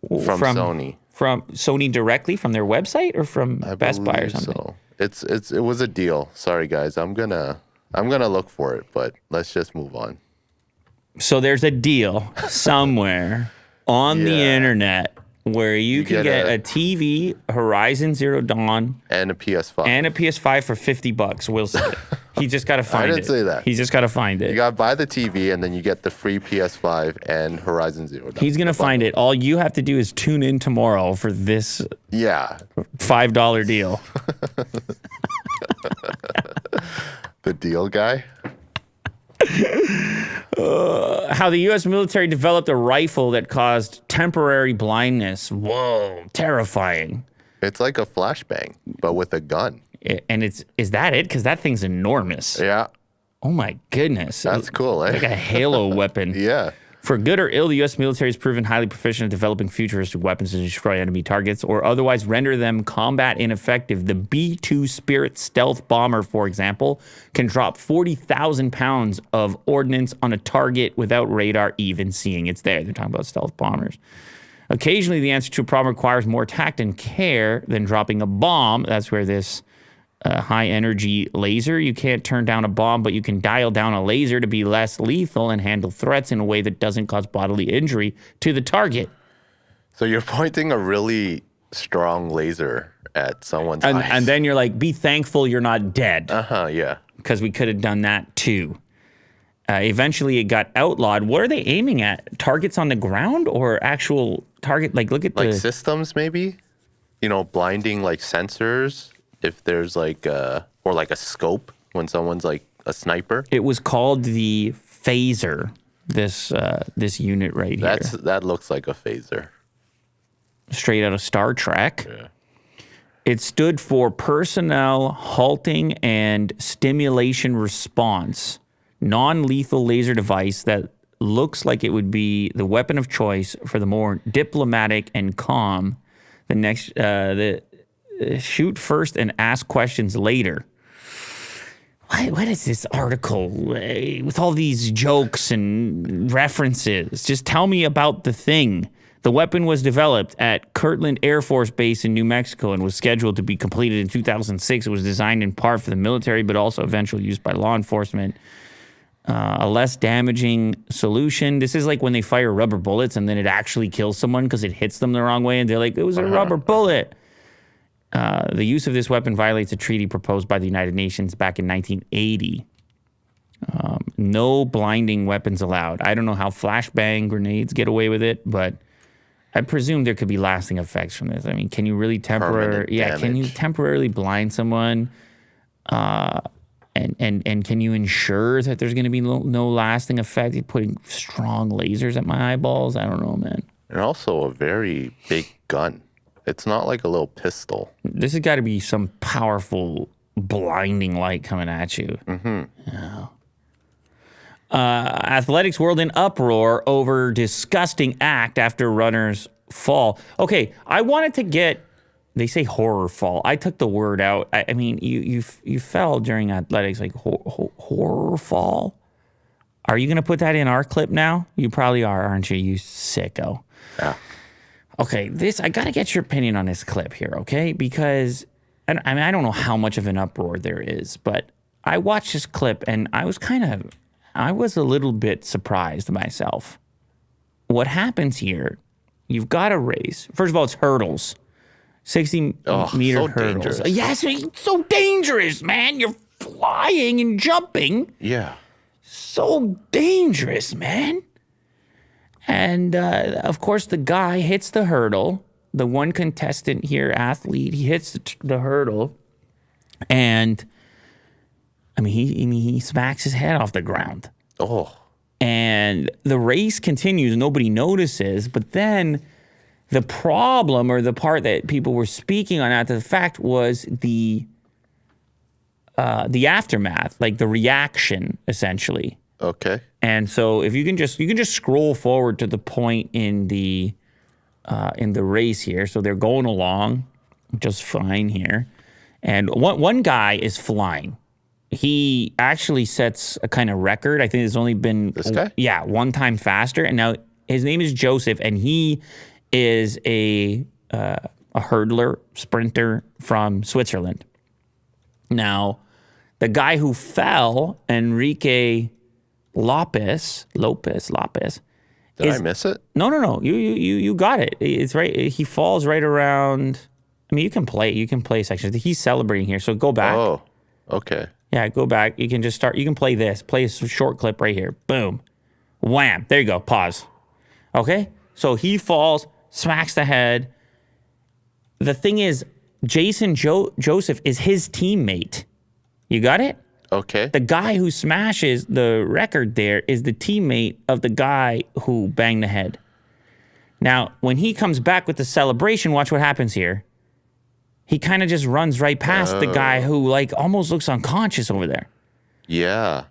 from Sony. From Sony directly, from their website, or from Best Buy or something? So. It was a deal. Sorry guys, I'm gonna look for it, but let's just move on. So there's a deal somewhere on the internet where you can get a TV, Horizon Zero Dawn, and a PS5. And a PS5 for $50. Will said it. He just got to find it. I didn't say that. He's just got to find it. You got to buy the TV, and then you get the free PS5 and Horizon Zero Dawn. He's going to find it. All you have to do is tune in tomorrow for this $5 deal. The deal guy? How the U.S. military developed a rifle that caused temporary blindness. Whoa, terrifying. It's like a flashbang, but with a gun. And is that it? Because that thing's enormous. Yeah. Oh my goodness. That's cool, eh? Like a Halo weapon. Yeah. For good or ill, the U.S. military has proven highly proficient at developing futuristic weapons to destroy enemy targets or otherwise render them combat ineffective. The B-2 Spirit stealth bomber, for example, can drop 40,000 pounds of ordnance on a target without radar even seeing it's there. They're talking about stealth bombers. Occasionally, the answer to a problem requires more tact and care than dropping a bomb. That's where this high-energy laser, you can't turn down a bomb, but you can dial down a laser to be less lethal and handle threats in a way that doesn't cause bodily injury to the target. So you're pointing a really strong laser at someone's eyes. And then you're like, be thankful you're not dead. Yeah. Because we could have done that too. Eventually, it got outlawed. What are they aiming at? Targets on the ground or actual target? Like, look at Like the systems, maybe? You know, blinding like sensors. If there's like or like a scope when someone's like a sniper. It was called the phaser. This unit right here. That looks like a phaser. Straight out of Star Trek. Yeah. It stood for Personnel Halting and Stimulation Response, non-lethal laser device that looks like it would be the weapon of choice for the more diplomatic and calm. The next, shoot first and ask questions later. What is this article with all these jokes and references? Just tell me about the thing. The weapon was developed at Kirtland Air Force Base in New Mexico and was scheduled to be completed in 2006. It was designed in part for the military, but also eventually used by law enforcement. A less damaging solution. This is like when they fire rubber bullets and then it actually kills someone because it hits them the wrong way and they're like, it was a rubber bullet. The use of this weapon violates a treaty proposed by the United Nations back in 1980. No blinding weapons allowed. I don't know how flashbang grenades get away with it, but I presume there could be lasting effects from this. I mean, can you really can you temporarily blind someone? And can you ensure that there's going to be no lasting effect? You're putting strong lasers at my eyeballs? I don't know, man. And also a very big gun. It's not like a little pistol. This has got to be some powerful, blinding light coming at you. Mm-hmm. Yeah. Athletics world in uproar over disgusting act after runners fall. Okay, I wanted to get... They say horror fall. I took the word out. I mean, you fell during athletics, like horror fall. Are you going to put that in our clip now? You probably are, aren't you, you sicko? Yeah. Okay, I got to get your opinion on this clip here, okay? Because, I don't know how much of an uproar there is, but I watched this clip and I was a little bit surprised myself. What happens here, you've got a race. First of all, it's hurdles. 60-meter so hurdles. dangerous. Yes, it's so dangerous, man. You're flying and jumping. Yeah. So dangerous, man. And, of course, the guy hits the hurdle. The one contestant here, athlete, he hits the hurdle. And, he smacks his head off the ground. Oh. And the race continues. Nobody notices. But then... the problem, or the part that people were speaking on after the fact, was the aftermath, like the reaction, essentially. Okay. And so, if you can just scroll forward to the point in the race here. So they're going along just fine here, and one guy is flying. He actually sets a kind of record. I think there's only been this guy. Yeah, one time faster, and now his name is Joseph, and he is a hurdler, sprinter from Switzerland. Now, the guy who fell, Enrique Lopez. Did I miss it? No. You got it. It's right. He falls right around. You can play sections. He's celebrating here. So go back. Oh, okay. Yeah, go back. You can just start. You can play this. Play a short clip right here. Boom. Wham. There you go. Pause. Okay. So he falls. Smacks the head. The thing is, Jason Joseph is his teammate. You got it? Okay. The guy who smashes the record there is the teammate of the guy who banged the head. Now, when he comes back with the celebration, watch what happens here. He kind of just runs right past the guy who, almost looks unconscious over there. Yeah.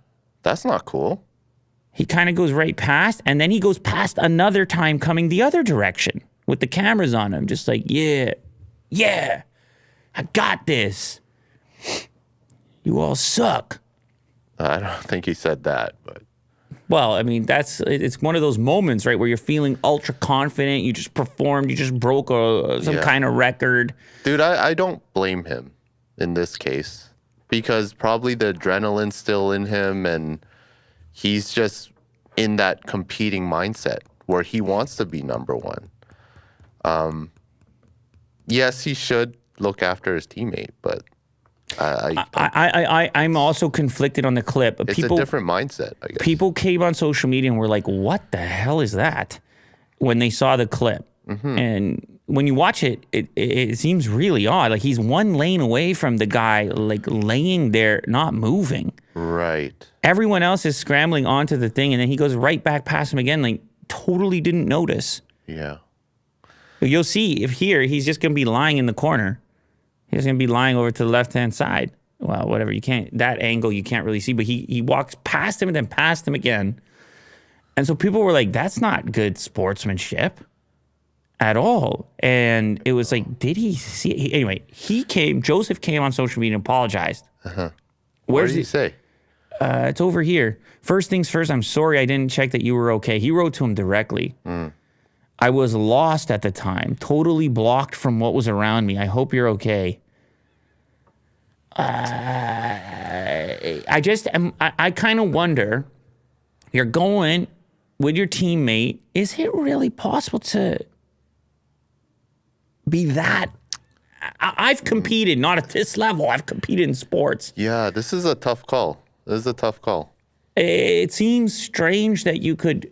That's not cool. he kind of goes right past, and then he goes past another time coming the other direction with the cameras on him, just like, yeah, I got this. You all suck. I don't think he said that, but. Well, I mean, it's one of those moments, right, where you're feeling ultra confident. You just performed. You just broke some kind of record. Dude, I don't blame him in this case because probably the adrenaline's still in him and he's just in that competing mindset where he wants to be number one. Yes, he should look after his teammate, but I'm also conflicted on the clip. It's a different mindset, I guess. People came on social media and were like, what the hell is that? When they saw the clip. And when you watch it, it seems really odd. Like he's one lane away from the guy, like laying there, not moving. Right. Everyone else is scrambling onto the thing, and then he goes right back past him again, like totally didn't notice. Yeah. You'll see if here, he's just going to be lying in the corner. He's going to be lying over to the left-hand side. Well, whatever. You can't, that angle you can't really see, but he walks past him and then past him again. And so people were like, that's not good sportsmanship at all. And it was like, did he see it? Anyway, Joseph came on social media and apologized. What did he say? It's over here. First things first, I'm sorry I didn't check that you were okay. He wrote to him directly. I was lost at the time, totally blocked from what was around me. I hope you're okay. I kind of wonder, you're going with your teammate, is it really possible to be that? I've competed, not at this level. I've competed in sports. Yeah, this is a tough call. It seems strange that you could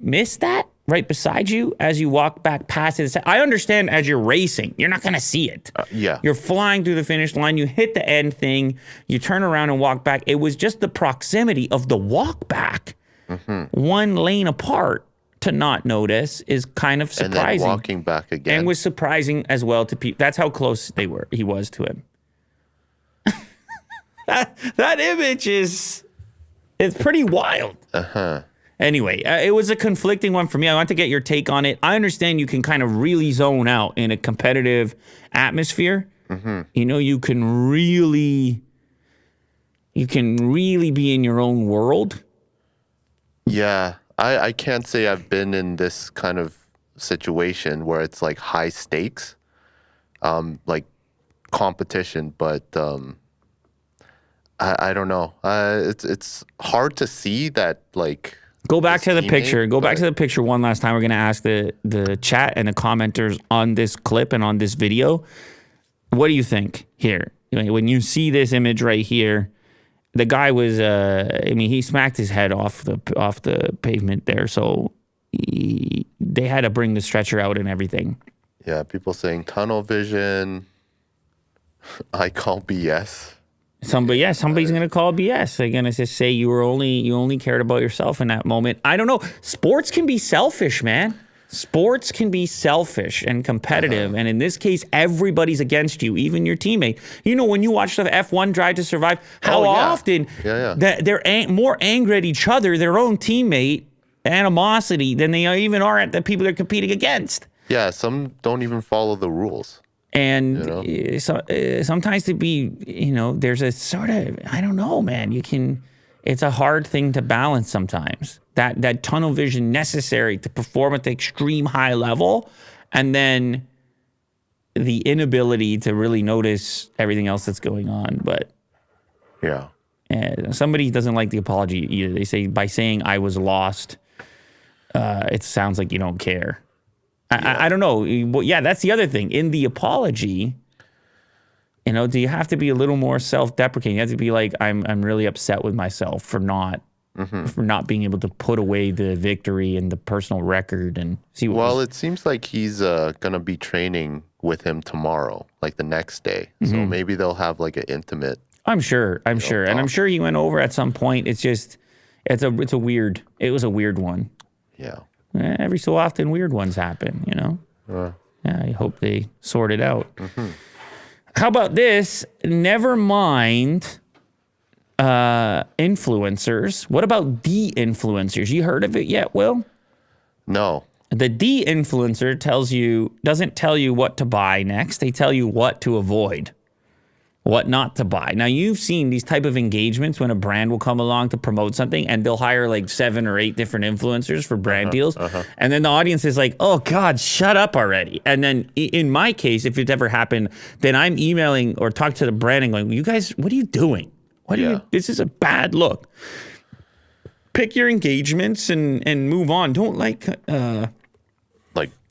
miss that right beside you as you walk back past it. I understand as you're racing, you're not going to see it. Yeah. You're flying through the finish line. You hit the end thing. You turn around and walk back. It was just the proximity of the walk back, one lane apart, to not notice is kind of surprising. And then walking back again. And was surprising as well to people. That's how close he was to him. that image it's pretty wild. Anyway, it was a conflicting one for me. I want to get your take on it. I understand you can kind of really zone out in a competitive atmosphere. You know, you can really be in your own world. Yeah, I can't say I've been in this kind of situation where it's like high stakes, like competition, but I don't know. It's hard to see that, like. Go back to the picture. Go back to the picture one last time. We're going to ask the chat and the commenters on this clip and on this video. What do you think here? When you see this image right here, the guy was, he smacked his head off the pavement there. So they had to bring the stretcher out and everything. Yeah, people saying tunnel vision. I call BS. Somebody's going to call BS. They're going to just say you only cared about yourself in that moment. I don't know. Sports can be selfish, man. Sports can be selfish and competitive. And in this case, everybody's against you, even your teammate. You know, when you watch the F1 Drive to Survive, how often they're more angry at each other, their own teammate, animosity, than they even are at the people they're competing against. Yeah, some don't even follow the rules. And sometimes to be, there's a sort of, I don't know, man, it's a hard thing to balance sometimes. That tunnel vision necessary to perform at the extreme high level, and then the inability to really notice everything else that's going on. But yeah, somebody doesn't like the apology either. They say by saying I was lost, it sounds like you don't care. I don't know. Well, yeah, that's the other thing. In the apology, do you have to be a little more self-deprecating? You have to be like, I'm really upset with myself for not being able to put away the victory and the personal record and see what. Well, it seems like he's gonna be training with him tomorrow, like the next day. So maybe they'll have like an intimate. I'm sure, and I'm sure he went over at some point. It was a weird one. Yeah. Every so often, weird ones happen, Yeah, I hope they sort it out. How about this? Never mind influencers. What about de-influencers? You heard of it yet, Will? No. The de-influencer doesn't tell you what to buy next. They tell you what to avoid, what not to buy. Now, you've seen these type of engagements when a brand will come along to promote something and they'll hire like 7 or 8 different influencers for brand deals. And then the audience is like, oh God, shut up already. And then in my case, if it's ever happened, then I'm emailing or talk to the brand and going, you guys, what are you doing? This is a bad look. Pick your engagements and move on. Don't like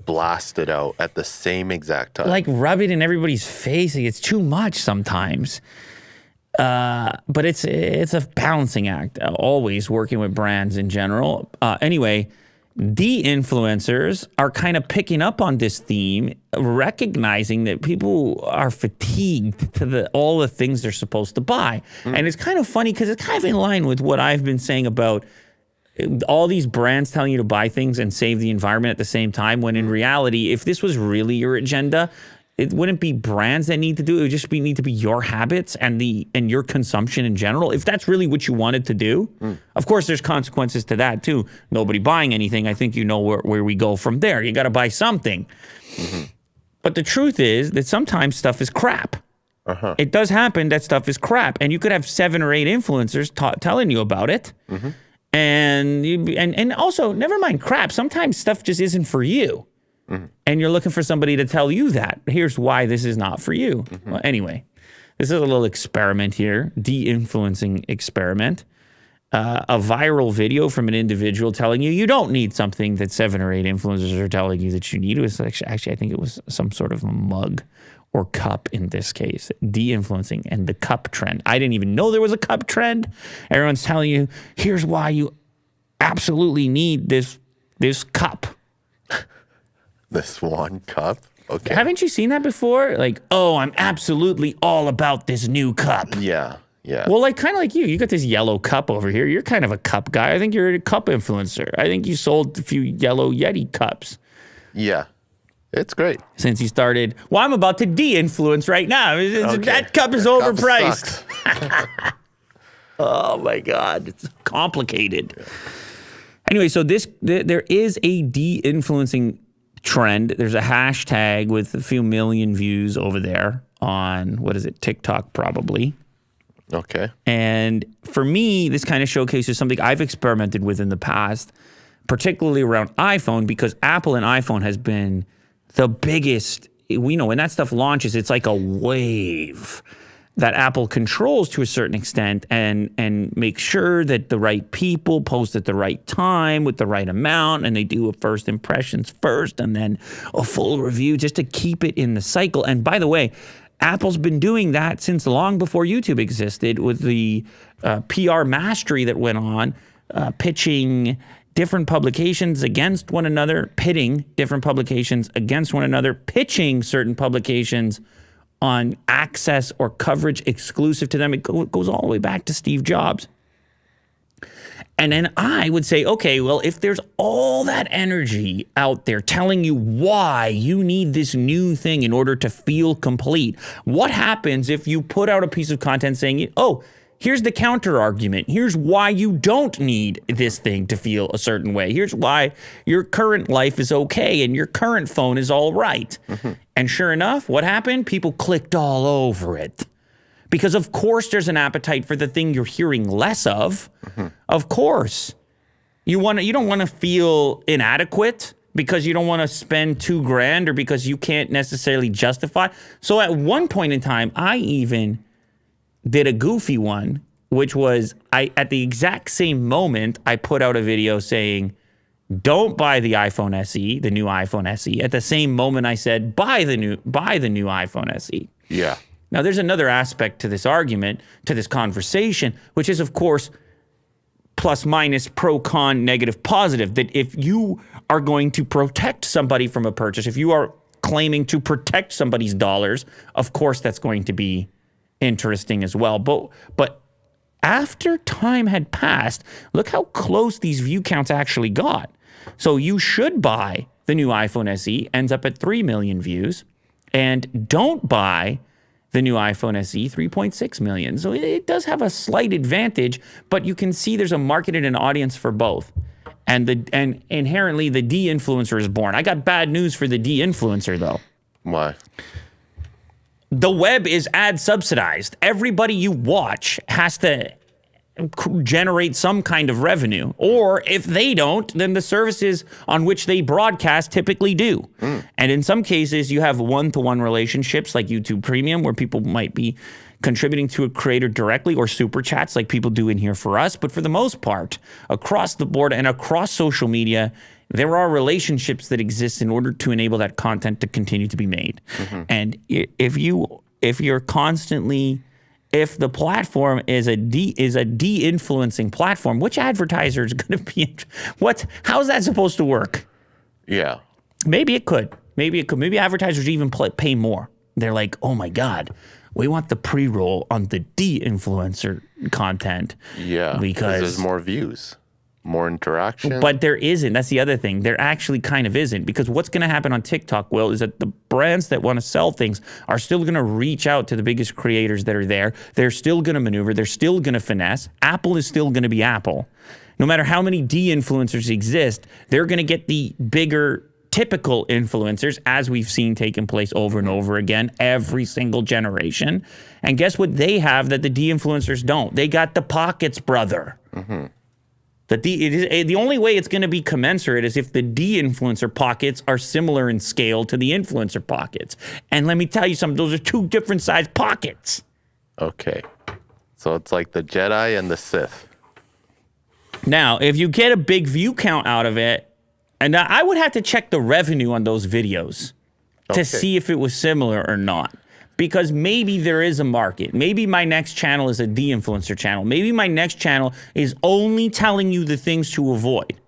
blast it out at the same exact time. Like rub it in everybody's face. Like, it's too much sometimes. But it's a balancing act. Always working with brands in general. Anyway, the influencers are kind of picking up on this theme, recognizing that people are fatigued to all the things they're supposed to buy. And it's kind of funny because it's kind of in line with what I've been saying about all these brands telling you to buy things and save the environment at the same time, when in reality, if this was really your agenda, it wouldn't be brands that need to do it. It would just need to be your habits and your consumption in general. If that's really what you wanted to do, of course, there's consequences to that too. Nobody buying anything. I think you know where we go from there. You got to buy something. But the truth is that sometimes stuff is crap. It does happen that stuff is crap, and you could have 7 or 8 influencers telling you about it. And also, never mind crap. Sometimes stuff just isn't for you. And you're looking for somebody to tell you that. Here's why this is not for you. Well, anyway, this is a little experiment here, de-influencing experiment. A viral video from an individual telling you don't need something that 7 or 8 influencers are telling you that you need. It was actually, I think it was some sort of mug or cup in this case, de-influencing and the cup trend. I didn't even know there was a cup trend. Everyone's telling you, here's why you absolutely need this cup. This one cup? Okay. Haven't you seen that before? Like, oh, I'm absolutely all about this new cup. Yeah. Well, kind of like you. You got this yellow cup over here. You're kind of a cup guy. I think you're a cup influencer. I think you sold a few yellow Yeti cups. Yeah. It's great. Since you started, well, I'm about to de-influence right now. That cup is overpriced. Oh my God, it's complicated. Anyway, so there is a de-influencing trend. There's a hashtag with a few million views over there on, what is it, TikTok probably. Okay. And for me, this kind of showcases something I've experimented with in the past, particularly around iPhone, because Apple and iPhone has been the biggest. We know when that stuff launches, it's like a wave that Apple controls to a certain extent and makes sure that the right people post at the right time with the right amount, and they do a first impressions first and then a full review just to keep it in the cycle. And by the way, Apple's been doing that since long before YouTube existed with the PR mastery that went on, pitching different publications against one another, pitting different publications against one another, pitching certain publications on access or coverage exclusive to them. It goes all the way back to Steve Jobs. And then I would say, okay, well, if there's all that energy out there telling you why you need this new thing in order to feel complete, what happens if you put out a piece of content saying, oh, here's the counter argument. Here's why you don't need this thing to feel a certain way. Here's why your current life is okay and your current phone is all right. And sure enough, what happened? People clicked all over it. Because of course there's an appetite for the thing you're hearing less of. Of course. You don't want to feel inadequate because you don't want to spend $2,000 or because you can't necessarily justify. So at one point in time, I even did a goofy one, which was at the exact same moment, I put out a video saying, don't buy the iPhone SE, the new iPhone SE. At the same moment, I said, buy the new iPhone SE. Yeah. Now, there's another aspect to this argument, to this conversation, which is, of course, plus, minus, pro, con, negative, positive, that if you are going to protect somebody from a purchase, if you are claiming to protect somebody's dollars, of course, that's going to be interesting as well. But after time had passed, look how close these view counts actually got. So you should buy the new iPhone SE, ends up at 3 million views, and don't buy The new iPhone SE, 3.6 million. So it does have a slight advantage, but you can see there's a market and an audience for both. And inherently, the de-influencer is born. I got bad news for the de-influencer, though. Why? The web is ad subsidized. Everybody you watch has to generate some kind of revenue. Or if they don't, then the services on which they broadcast typically do. And in some cases, you have one-to-one relationships like YouTube Premium, where people might be contributing to a creator directly, or super chats like people do in here for us. But for the most part, across the board and across social media, there are relationships that exist in order to enable that content to continue to be made. And if the platform is a de-influencing platform, which advertiser is going to be? How's that supposed to work? Yeah. Maybe it could. Maybe advertisers even pay more. They're like, oh my God, we want the pre-roll on the de-influencer content. Yeah. Because there's more views, more interaction. But there isn't. That's the other thing. There actually kind of isn't, because what's going to happen on TikTok, Will, is that the brands that want to sell things are still going to reach out to the biggest creators that are there. They're still going to maneuver. They're still going to finesse. Apple is still going to be Apple. No matter how many de-influencers exist, they're going to get the bigger typical influencers, as we've seen taking place over and over again, every single generation. And guess what they have that the de-influencers don't? They got the pockets, brother. The only way it's going to be commensurate is if the de-influencer pockets are similar in scale to the influencer pockets. And let me tell you something, those are two different sized pockets. Okay. So it's like the Jedi and the Sith. Now, if you get a big view count out of it, and I would have to check the revenue on those videos to see if it was similar or not. Because maybe there is a market. Maybe my next channel is a de-influencer channel. Maybe my next channel is only telling you the things to avoid.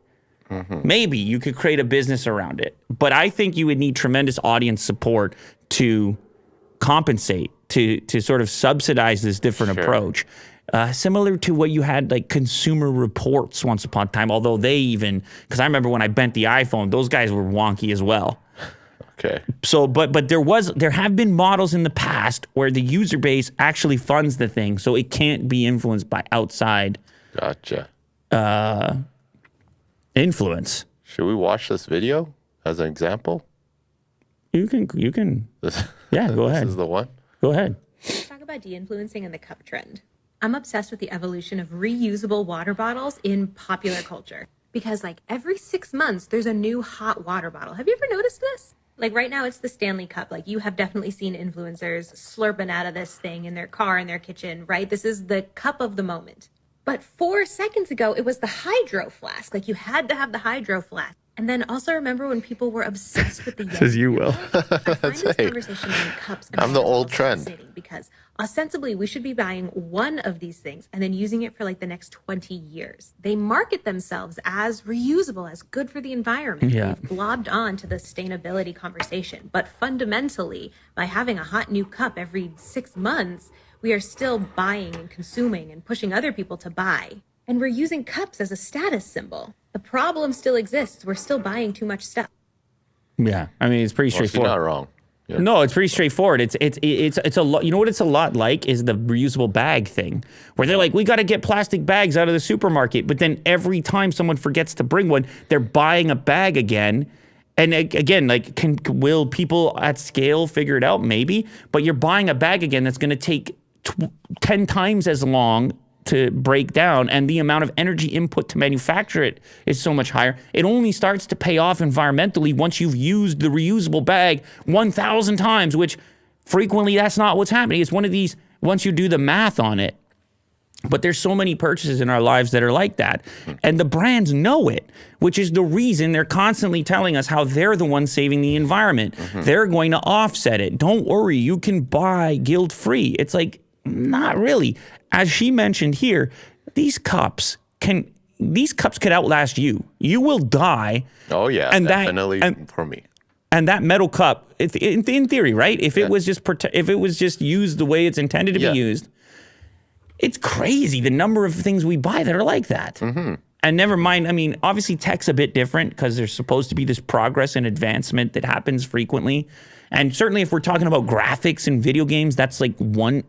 Maybe you could create a business around it. But I think you would need tremendous audience support to compensate, to sort of subsidize this different approach. Similar to what you had like Consumer Reports once upon a time, although because I remember when I bent the iPhone, those guys were wonky as well. Okay. So, but there have been models in the past where the user base actually funds the thing, so it can't be influenced by outside Gotcha. influence. Should we watch this video as an example? You can. Yeah, go ahead. This is the one? Go ahead. Let's talk about de-influencing and the cup trend. I'm obsessed with the evolution of reusable water bottles in popular culture. Because like every 6 months, there's a new hot water bottle. Have you ever noticed this? Like right now, it's the Stanley Cup. Like you have definitely seen influencers slurping out of this thing in their car, in their kitchen, right? This is the cup of the moment. But 4 seconds ago, it was the hydro flask. Like you had to have the hydro flask. And then also remember when people were obsessed with the Yeti. Says you will. I find this conversation on cups and I'm the old bottles trend. fascinating because ostensibly we should be buying one of these things and then using it for like the next 20 years. They market themselves as reusable, as good for the environment. Yeah. They've globbed on to the sustainability conversation. But fundamentally, by having a hot new cup every 6 months, we are still buying and consuming and pushing other people to buy. And we're using cups as a status symbol. The problem still exists. We're still buying too much stuff. Yeah, I mean it's pretty Well, straightforward. you're not wrong. Yeah. No, it's pretty straightforward. It's a lot. You know what it's a lot like is the reusable bag thing, where they're like, we got to get plastic bags out of the supermarket, but then every time someone forgets to bring one, they're buying a bag again. And again, like, will people at scale figure it out? Maybe, but you're buying a bag again that's going to take 10 times as long to break down, and the amount of energy input to manufacture it is so much higher. It only starts to pay off environmentally once you've used the reusable bag 1,000 times, which frequently that's not what's happening. It's one of these, once you do the math on it. But there's so many purchases in our lives that are like that. And the brands know it, which is the reason they're constantly telling us how they're the ones saving the environment. They're going to offset it. Don't worry, you can buy guilt-free. It's like, not really. As she mentioned here, these cups could outlast you. You will die. Oh yeah, and definitely for me. And that metal cup, in theory, right? If it was just used the way it's intended to be used, it's crazy the number of things we buy that are like that. And never mind, I mean, obviously tech's a bit different because there's supposed to be this progress and advancement that happens frequently. And certainly if we're talking about graphics and video games, that's like one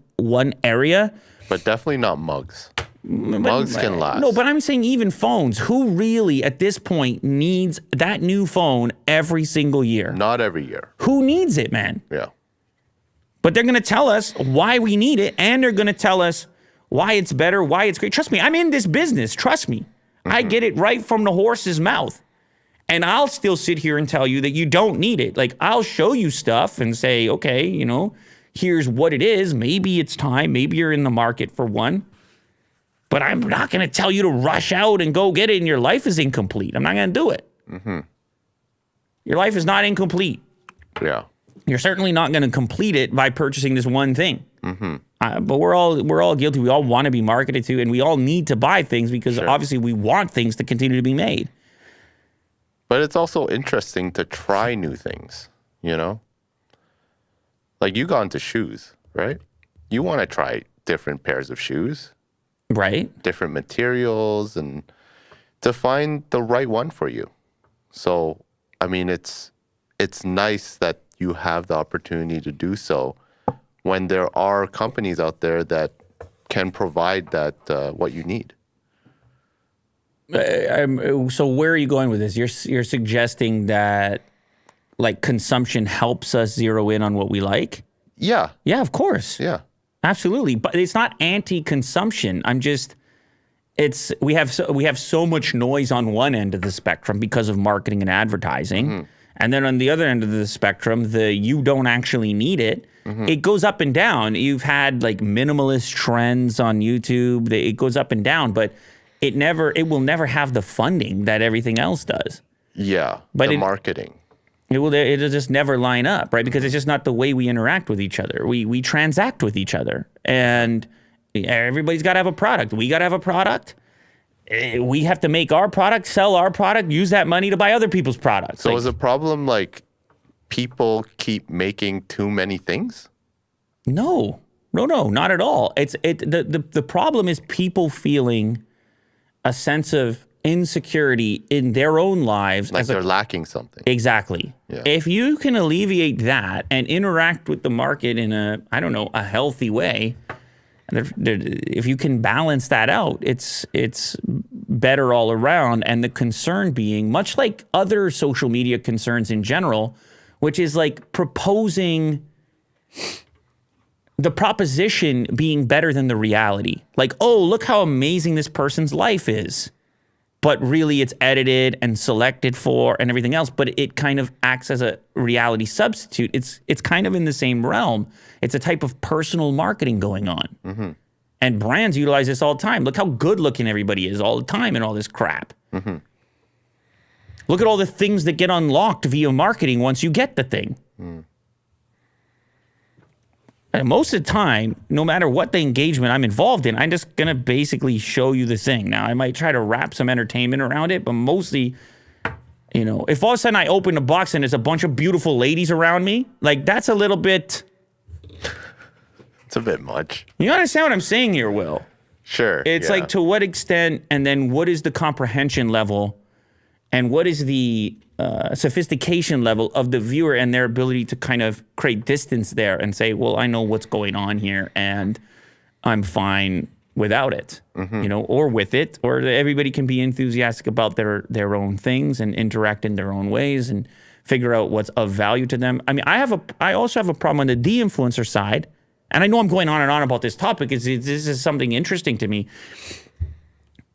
area. But definitely not mugs. Mugs can last. No, but I'm saying even phones. Who really at this point needs that new phone every single year? Not every year. Who needs it, man? Yeah. But they're going to tell us why we need it, and they're going to tell us why it's better, why it's great. Trust me, I'm in this business. Trust me. I get it right from the horse's mouth. And I'll still sit here and tell you that you don't need it. Like, I'll show you stuff and say, okay, you know, here's what it is. Maybe it's time. Maybe you're in the market for one. But I'm not going to tell you to rush out and go get it and your life is incomplete. I'm not going to do it. Your life is not incomplete. Yeah. You're certainly not going to complete it by purchasing this one thing. But we're all guilty. We all want to be marketed to, and we all need to buy things because obviously we want things to continue to be made. But it's also interesting to try new things, you know? Like, you got into shoes, right? You want to try different pairs of shoes. Right. Different materials, and to find the right one for you. So, I mean, it's nice that you have the opportunity to do so when there are companies out there that can provide that what you need. So where are you going with this? You're suggesting that like consumption helps us zero in on what we like? Yeah. Yeah, of course. Yeah. Absolutely. But it's not anti-consumption. We have so much noise on one end of the spectrum because of marketing and advertising. And then on the other end of the spectrum, you don't actually need it. It goes up and down. You've had like minimalist trends on YouTube. It goes up and down, but it will never have the funding that everything else does. Yeah. But the marketing. It'll just never line up, right? Because it's just not the way we interact with each other. We transact with each other, and everybody's got to have a product. We got to have a product. We have to make our product, sell our product, use that money to buy other people's products. So is the problem like people keep making too many things? No, not at all. The problem is people feeling a sense of insecurity in their own lives. Like they're lacking something. Exactly. Yeah. If you can alleviate that and interact with the market in a healthy way, if you can balance that out, it's better all around. And the concern being, much like other social media concerns in general, which is like proposing the proposition being better than the reality. Like, oh, look how amazing this person's life is. But really it's edited and selected for and everything else, but it kind of acts as a reality substitute. It's kind of in the same realm. It's a type of personal marketing going on. And brands utilize this all the time. Look how good looking everybody is all the time and all this crap. Look at all the things that get unlocked via marketing once you get the thing. And most of the time, no matter what the engagement I'm involved in, I'm just going to basically show you the thing. Now, I might try to wrap some entertainment around it, but mostly, if all of a sudden I open a box and there's a bunch of beautiful ladies around me, like that's a little bit... It's a bit much. You understand what I'm saying here, Will? Sure. It's like, to what extent, and then what is the comprehension level, and what is the sophistication level of the viewer and their ability to kind of create distance there and say, well, I know what's going on here and I'm fine without it, or with it, or everybody can be enthusiastic about their own things and interact in their own ways and figure out what's of value to them. I mean, I also have a problem on the de-influencer side, and I know I'm going on and on about this topic. This is something interesting to me.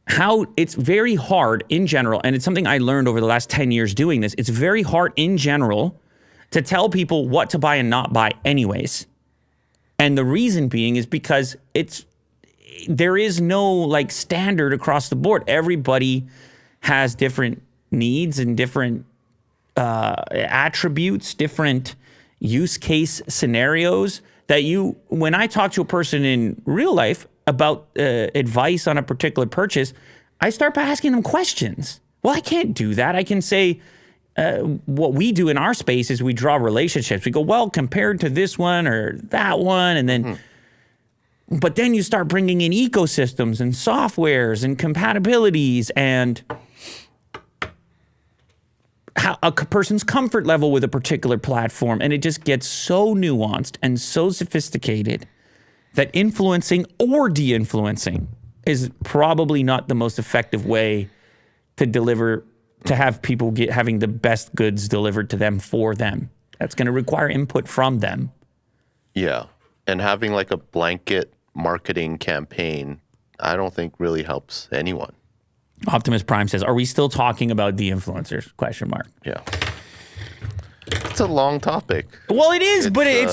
How it's very hard in general, and it's something I learned over the last 10 years doing this, it's very hard in general to tell people what to buy and not buy anyways. And the reason being is because there is no like standard across the board. Everybody has different needs and different attributes, different use case scenarios that when I talk to a person in real life about advice on a particular purchase, I start by asking them questions. Well, I can't do that. I can say what we do in our space is we draw relationships. We go, well, compared to this one or that one, and then, but then you start bringing in ecosystems and softwares and compatibilities and person's comfort level with a particular platform. And it just gets so nuanced and so sophisticated that influencing or de-influencing is probably not the most effective way to deliver, to have people having the best goods delivered to them for them. That's going to require input from them. Yeah. And having like a blanket marketing campaign, I don't think really helps anyone. Optimus Prime says, "Are we still talking about de-influencers?" Question mark. Yeah. It's a long topic. Well, it is, but it's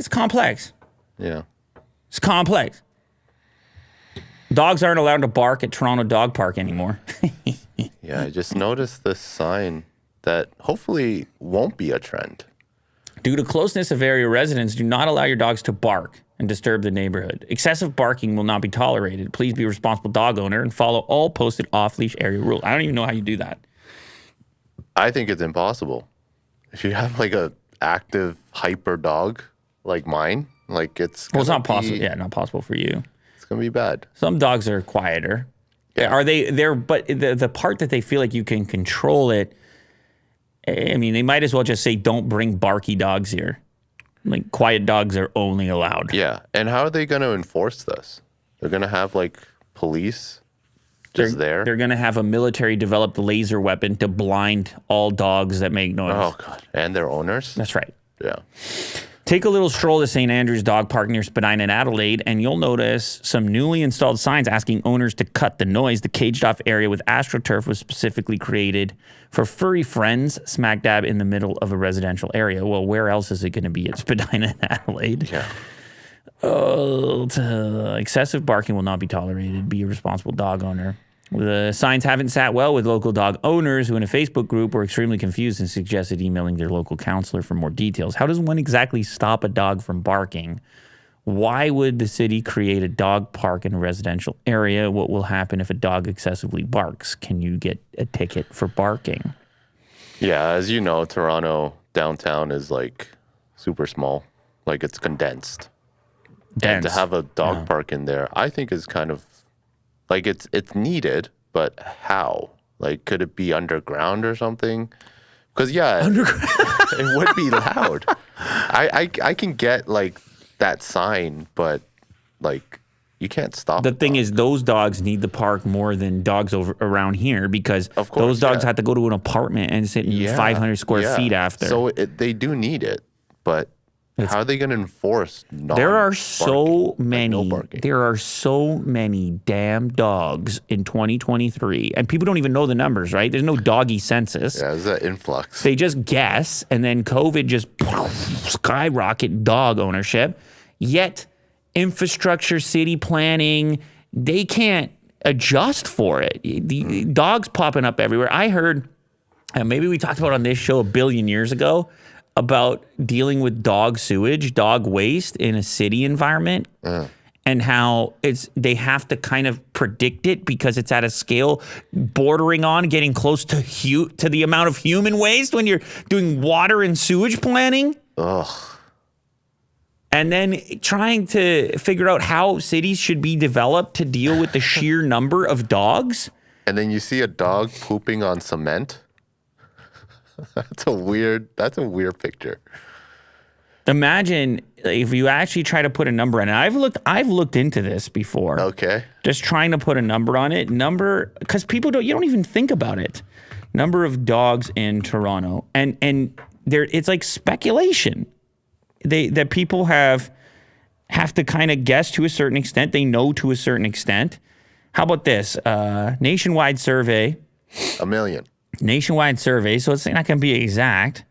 complex. Yeah. It's complex. Dogs aren't allowed to bark at Toronto Dog Park anymore. Yeah, I just noticed this sign that hopefully won't be a trend. Due to closeness of area residents, do not allow your dogs to bark and disturb the neighborhood. Excessive barking will not be tolerated. Please be a responsible dog owner and follow all posted off-leash area rules. I don't even know how you do that. I think it's impossible. If you have like a active hyper dog like mine, like it's not possible. Yeah, not possible for you. It's gonna be bad. Some dogs are quieter. Yeah. Are they? But the part that they feel like you can control it. I mean, they might as well just say, "Don't bring barky dogs here." Like, quiet dogs are only allowed. Yeah, and how are they going to enforce this? They're going to have like police there. They're going to have a military-developed laser weapon to blind all dogs that make noise. Oh God! And their owners. That's right. Yeah. Take a little stroll to St. Andrew's Dog Park near Spadina in Adelaide, and you'll notice some newly installed signs asking owners to cut the noise. The caged-off area with AstroTurf was specifically created for furry friends, smack dab in the middle of a residential area. Well, where else is it going to be at Spadina in Adelaide? Yeah. Excessive barking will not be tolerated. Be a responsible dog owner. The signs haven't sat well with local dog owners who in a Facebook group were extremely confused and suggested emailing their local counselor for more details. How does one exactly stop a dog from barking? Why would the city create a dog park in a residential area? What will happen if a dog excessively barks? Can you get a ticket for barking? Yeah, as you know, Toronto downtown is like super small. Like it's condensed. Dense. And to have a dog park in there, I think is kind of like it's needed, but how? Like, could it be underground or something? Because it would be loud. I can get like that sign, but like you can't stop. The thing is, those dogs need the park more than dogs around here because of course, those dogs have to go to an apartment and sit in 500 square feet after. So they do need it, but how are they going to enforce There are so many. Like no barking? There are so many damn dogs in 2023, and people don't even know the numbers. Right? There's no doggy census. Yeah, there's an influx. They just guess, and then COVID just skyrocket dog ownership. Yet, infrastructure, city planning, they can't adjust for it. The dogs popping up everywhere. I heard, and maybe we talked about on this show a billion years ago, about dealing with dog sewage, dog waste in a city environment, and how they have to kind of predict it because it's at a scale bordering on getting close to the amount of human waste when you're doing water and sewage planning. Ugh. And then trying to figure out how cities should be developed to deal with the sheer number of dogs. And then you see a dog pooping on cement. That's a weird picture. Imagine if you actually try to put a number on it. I've looked into this before. Okay. Just trying to put a number on it. Because you don't even think about it. Number of dogs in Toronto. And it's like speculation. That people have to kind of guess to a certain extent. They know to a certain extent. How about this? Nationwide survey. 1 million. Nationwide survey, so it's not going to be exact.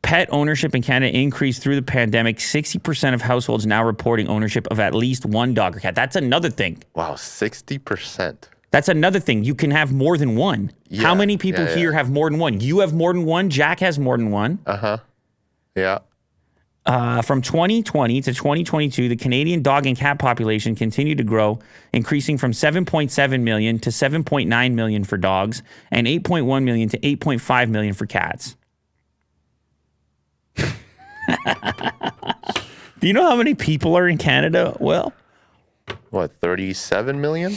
Pet ownership in Canada increased through the pandemic. 60% of households now reporting ownership of at least one dog or cat. That's another thing. Wow, 60%. That's another thing. You can have more than one. Yeah, How many people here have more than one? You have more than one. Jack has more than one. Uh-huh. Yeah. From 2020 to 2022, the Canadian dog and cat population continued to grow, increasing from 7.7 million to 7.9 million for dogs and 8.1 million to 8.5 million for cats. Do you know how many people are in Canada? Well, what, 37 million?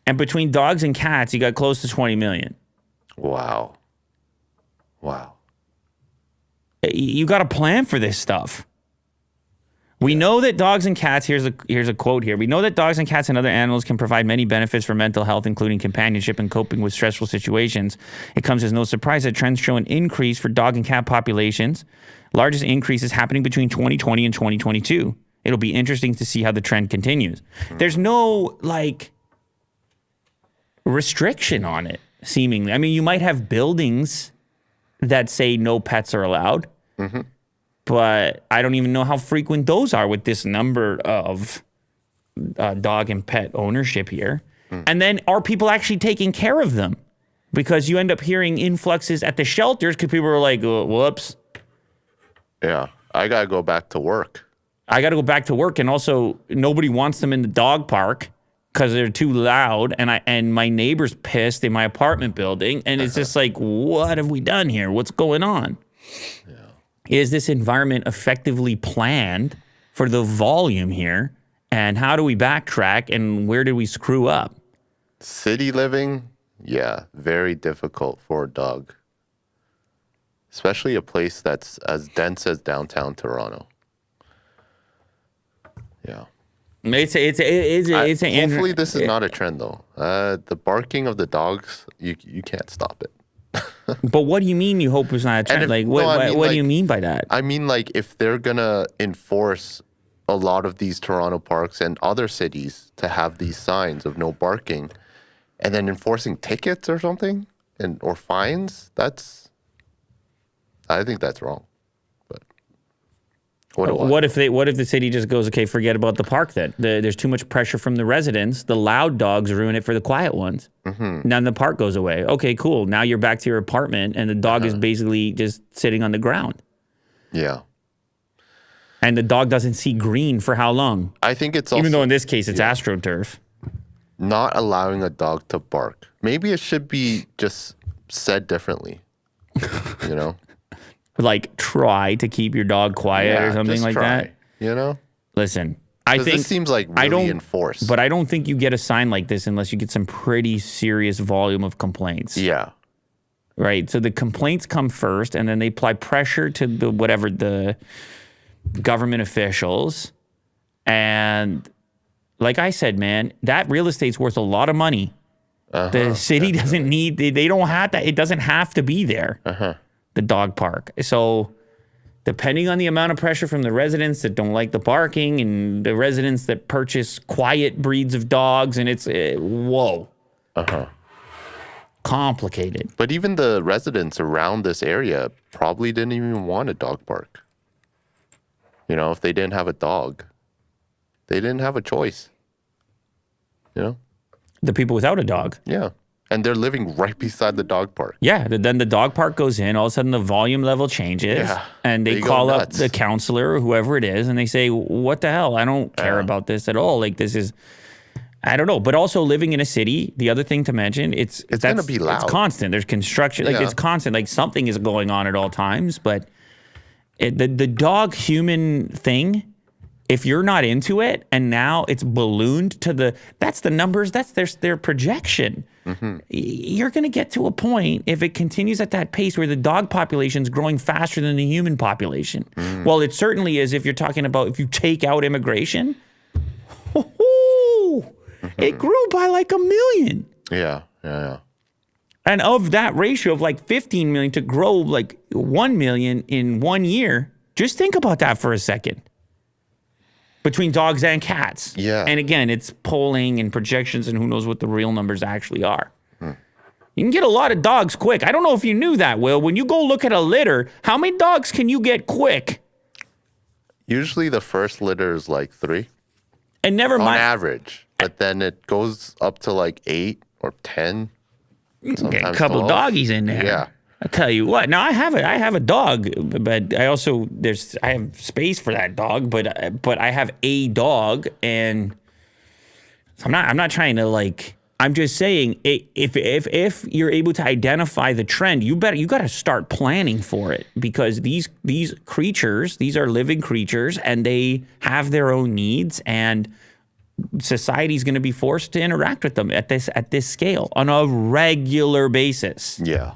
And between dogs and cats, you got close to 20 million. Wow. Wow. You got to plan for this stuff. We know that dogs and cats, here's a quote here. We know that dogs and cats and other animals can provide many benefits for mental health, including companionship and coping with stressful situations. It comes as no surprise that trends show an increase for dog and cat populations. Largest increase is happening between 2020 and 2022. It'll be interesting to see how the trend continues. There's no, like, restriction on it, seemingly. I mean, you might have buildings that say no pets are allowed. Mm-hmm. But I don't even know how frequent those are with this number of dog and pet ownership here. And then are people actually taking care of them? Because you end up hearing influxes at the shelters because people are like, whoops. Yeah, I got to go back to work. And also, nobody wants them in the dog park because they're too loud. And my neighbor's pissed in my apartment building. And it's just like, what have we done here? What's going on? Yeah. Is this environment effectively planned for the volume here? And how do we backtrack? And where did we screw up? City living, yeah, very difficult for a dog. Especially a place that's as dense as downtown Toronto. Yeah. Hopefully this is not a trend, though. The barking of the dogs, you can't stop it. But what do you mean you hope it's not a trend? What do you mean by that? I mean, like, if they're going to enforce a lot of these Toronto parks and other cities to have these signs of no barking and then enforcing tickets or something or fines, I think that's wrong. But what if the city just goes, okay, forget about the park then? There's too much pressure from the residents. The loud dogs ruin it for the quiet ones. Mm-hmm. Now the park goes away. Okay, cool. Now you're back to your apartment and the dog is basically just sitting on the ground. Yeah. And the dog doesn't see green for how long? I think it's also, even though in this case it's AstroTurf. Not allowing a dog to bark. Maybe it should be just said differently. You know? Like, try to keep your dog quiet or something like that. You know? Listen, I think this seems like really enforced. But I don't think you get a sign like this unless you get some pretty serious volume of complaints. Yeah. Right. So the complaints come first, and then they apply pressure to the government officials. And like I said, man, that real estate's worth a lot of money. The city doesn't need. They don't have that. It doesn't have to be there. The dog park. So depending on the amount of pressure from the residents that don't like the barking and the residents that purchase quiet breeds of dogs, and it's complicated. But even the residents around this area probably didn't even want a dog park. You know, if they didn't have a dog, they didn't have a choice. You know? The people without a dog. Yeah. And they're living right beside the dog park. Yeah. Then the dog park goes in. All of a sudden, the volume level changes. Yeah, and they call up the counselor or whoever it is, and they say, what the hell? I don't care about this at all. Like, this is, I don't know. But also living in a city, the other thing to mention, it's going to be loud. It's constant. There's construction. Like, it's constant. Like, something is going on at all times. But the dog-human thing, if you're not into it, and now it's ballooned to that's the numbers, that's their projection. Mm-hmm. You're going to get to a point, if it continues at that pace, where the dog population is growing faster than the human population. Mm. Well, it certainly is if you're talking about if you take out immigration. It grew by like 1 million. Yeah. And of that ratio of like 15 million to grow like 1 million in 1 year, just think about that for a second. Between dogs and cats. Yeah. And again, it's polling and projections, and who knows what the real numbers actually are. You can get a lot of dogs quick. I don't know if you knew that, Will. When you go look at a litter, how many dogs can you get quick? Usually the first litter is like 3. And never mind. On average. But then it goes up to like 8 or 10. Get a couple doggies in there. Yeah. I'll tell you what. Now I have a dog, but I also I have space for that dog, but I have a dog, and I'm not trying to like. I'm just saying, if you're able to identify the trend, you got to start planning for it, because these creatures, these are living creatures, and they have their own needs, and society's going to be forced to interact with them at this scale on a regular basis. Yeah.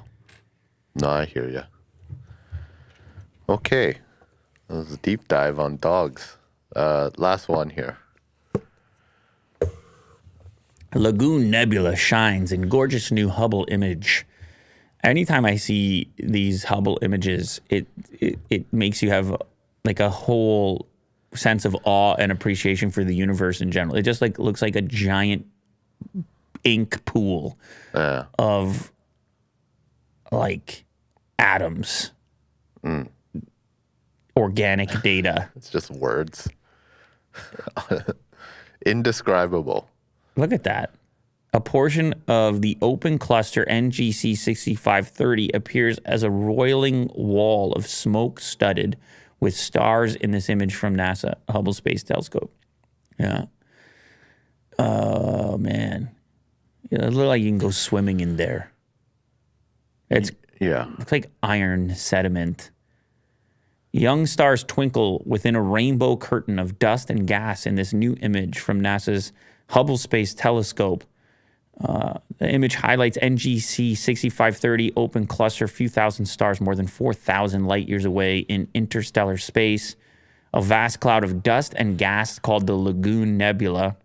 No, I hear you. Okay. That was a deep dive on dogs. Last one here. Lagoon Nebula shines in gorgeous new Hubble image. Anytime I see these Hubble images, it makes you have like a whole sense of awe and appreciation for the universe in general. It just like looks like a giant ink pool of like atoms, organic data. It's just words. Indescribable. Look at that. A portion of the open cluster NGC 6530 appears as a roiling wall of smoke studded with stars in this image from NASA Hubble Space Telescope. Yeah. Oh, man. It looks like you can go swimming in there. It's like iron sediment. Young stars twinkle within a rainbow curtain of dust and gas in this new image from NASA's Hubble Space Telescope. The image highlights NGC 6530 open cluster, few thousand stars more than 4,000 light years away in interstellar space. A vast cloud of dust and gas called the Lagoon Nebula.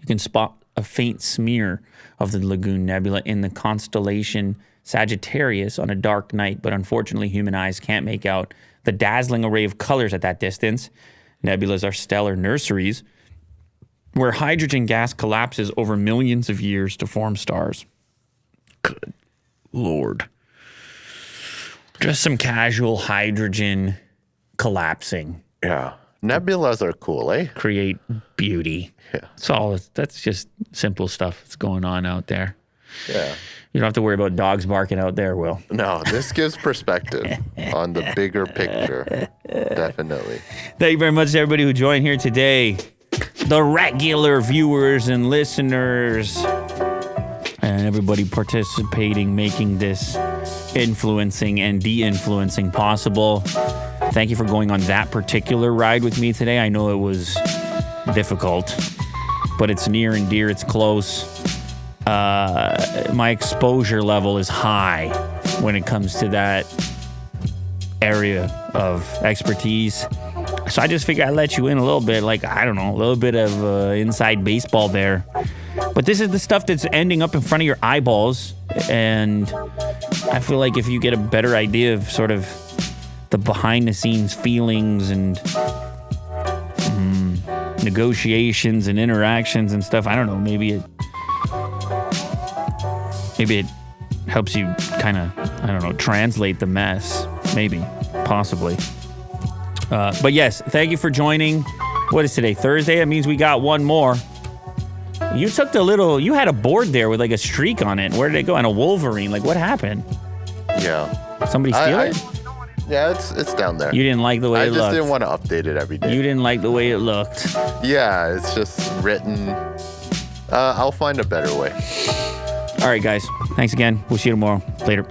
You can spot a faint smear of the Lagoon Nebula in the constellation Sagittarius on a dark night, but unfortunately human eyes can't make out the dazzling array of colors at that distance. Nebulas are stellar nurseries where hydrogen gas collapses over millions of years to form stars. Good Lord. Just some casual hydrogen collapsing. Yeah. Nebulas are cool, eh? Create beauty. Yeah. That's just simple stuff that's going on out there. Yeah. You don't have to worry about dogs barking out there, Will. No, this gives perspective on the bigger picture. Definitely. Thank you very much to everybody who joined here today. The regular viewers and listeners and everybody participating, making this influencing and de-influencing possible. Thank you for going on that particular ride with me today. I know it was difficult, but it's near and dear. It's close. My exposure level is high when it comes to that area of expertise. So I just figured I'd let you in a little bit, like, I don't know, a little bit of inside baseball there. But this is the stuff that's ending up in front of your eyeballs. And I feel like if you get a better idea of sort of the behind the scenes feelings and negotiations and interactions and stuff, I don't know, maybe it helps you kind of, I don't know, translate the mess. Maybe, possibly. But yes, thank you for joining. What is today? Thursday? That means we got one more. You took you had a board there with like a streak on it. Where did it go? And a Wolverine. Like, what happened? Yeah. Somebody steal it? Yeah, it's down there. You didn't like the way it looked. I just didn't want to update it every day. You didn't like the way it looked. Yeah, it's just written. I'll find a better way. All right, guys. Thanks again. We'll see you tomorrow. Later.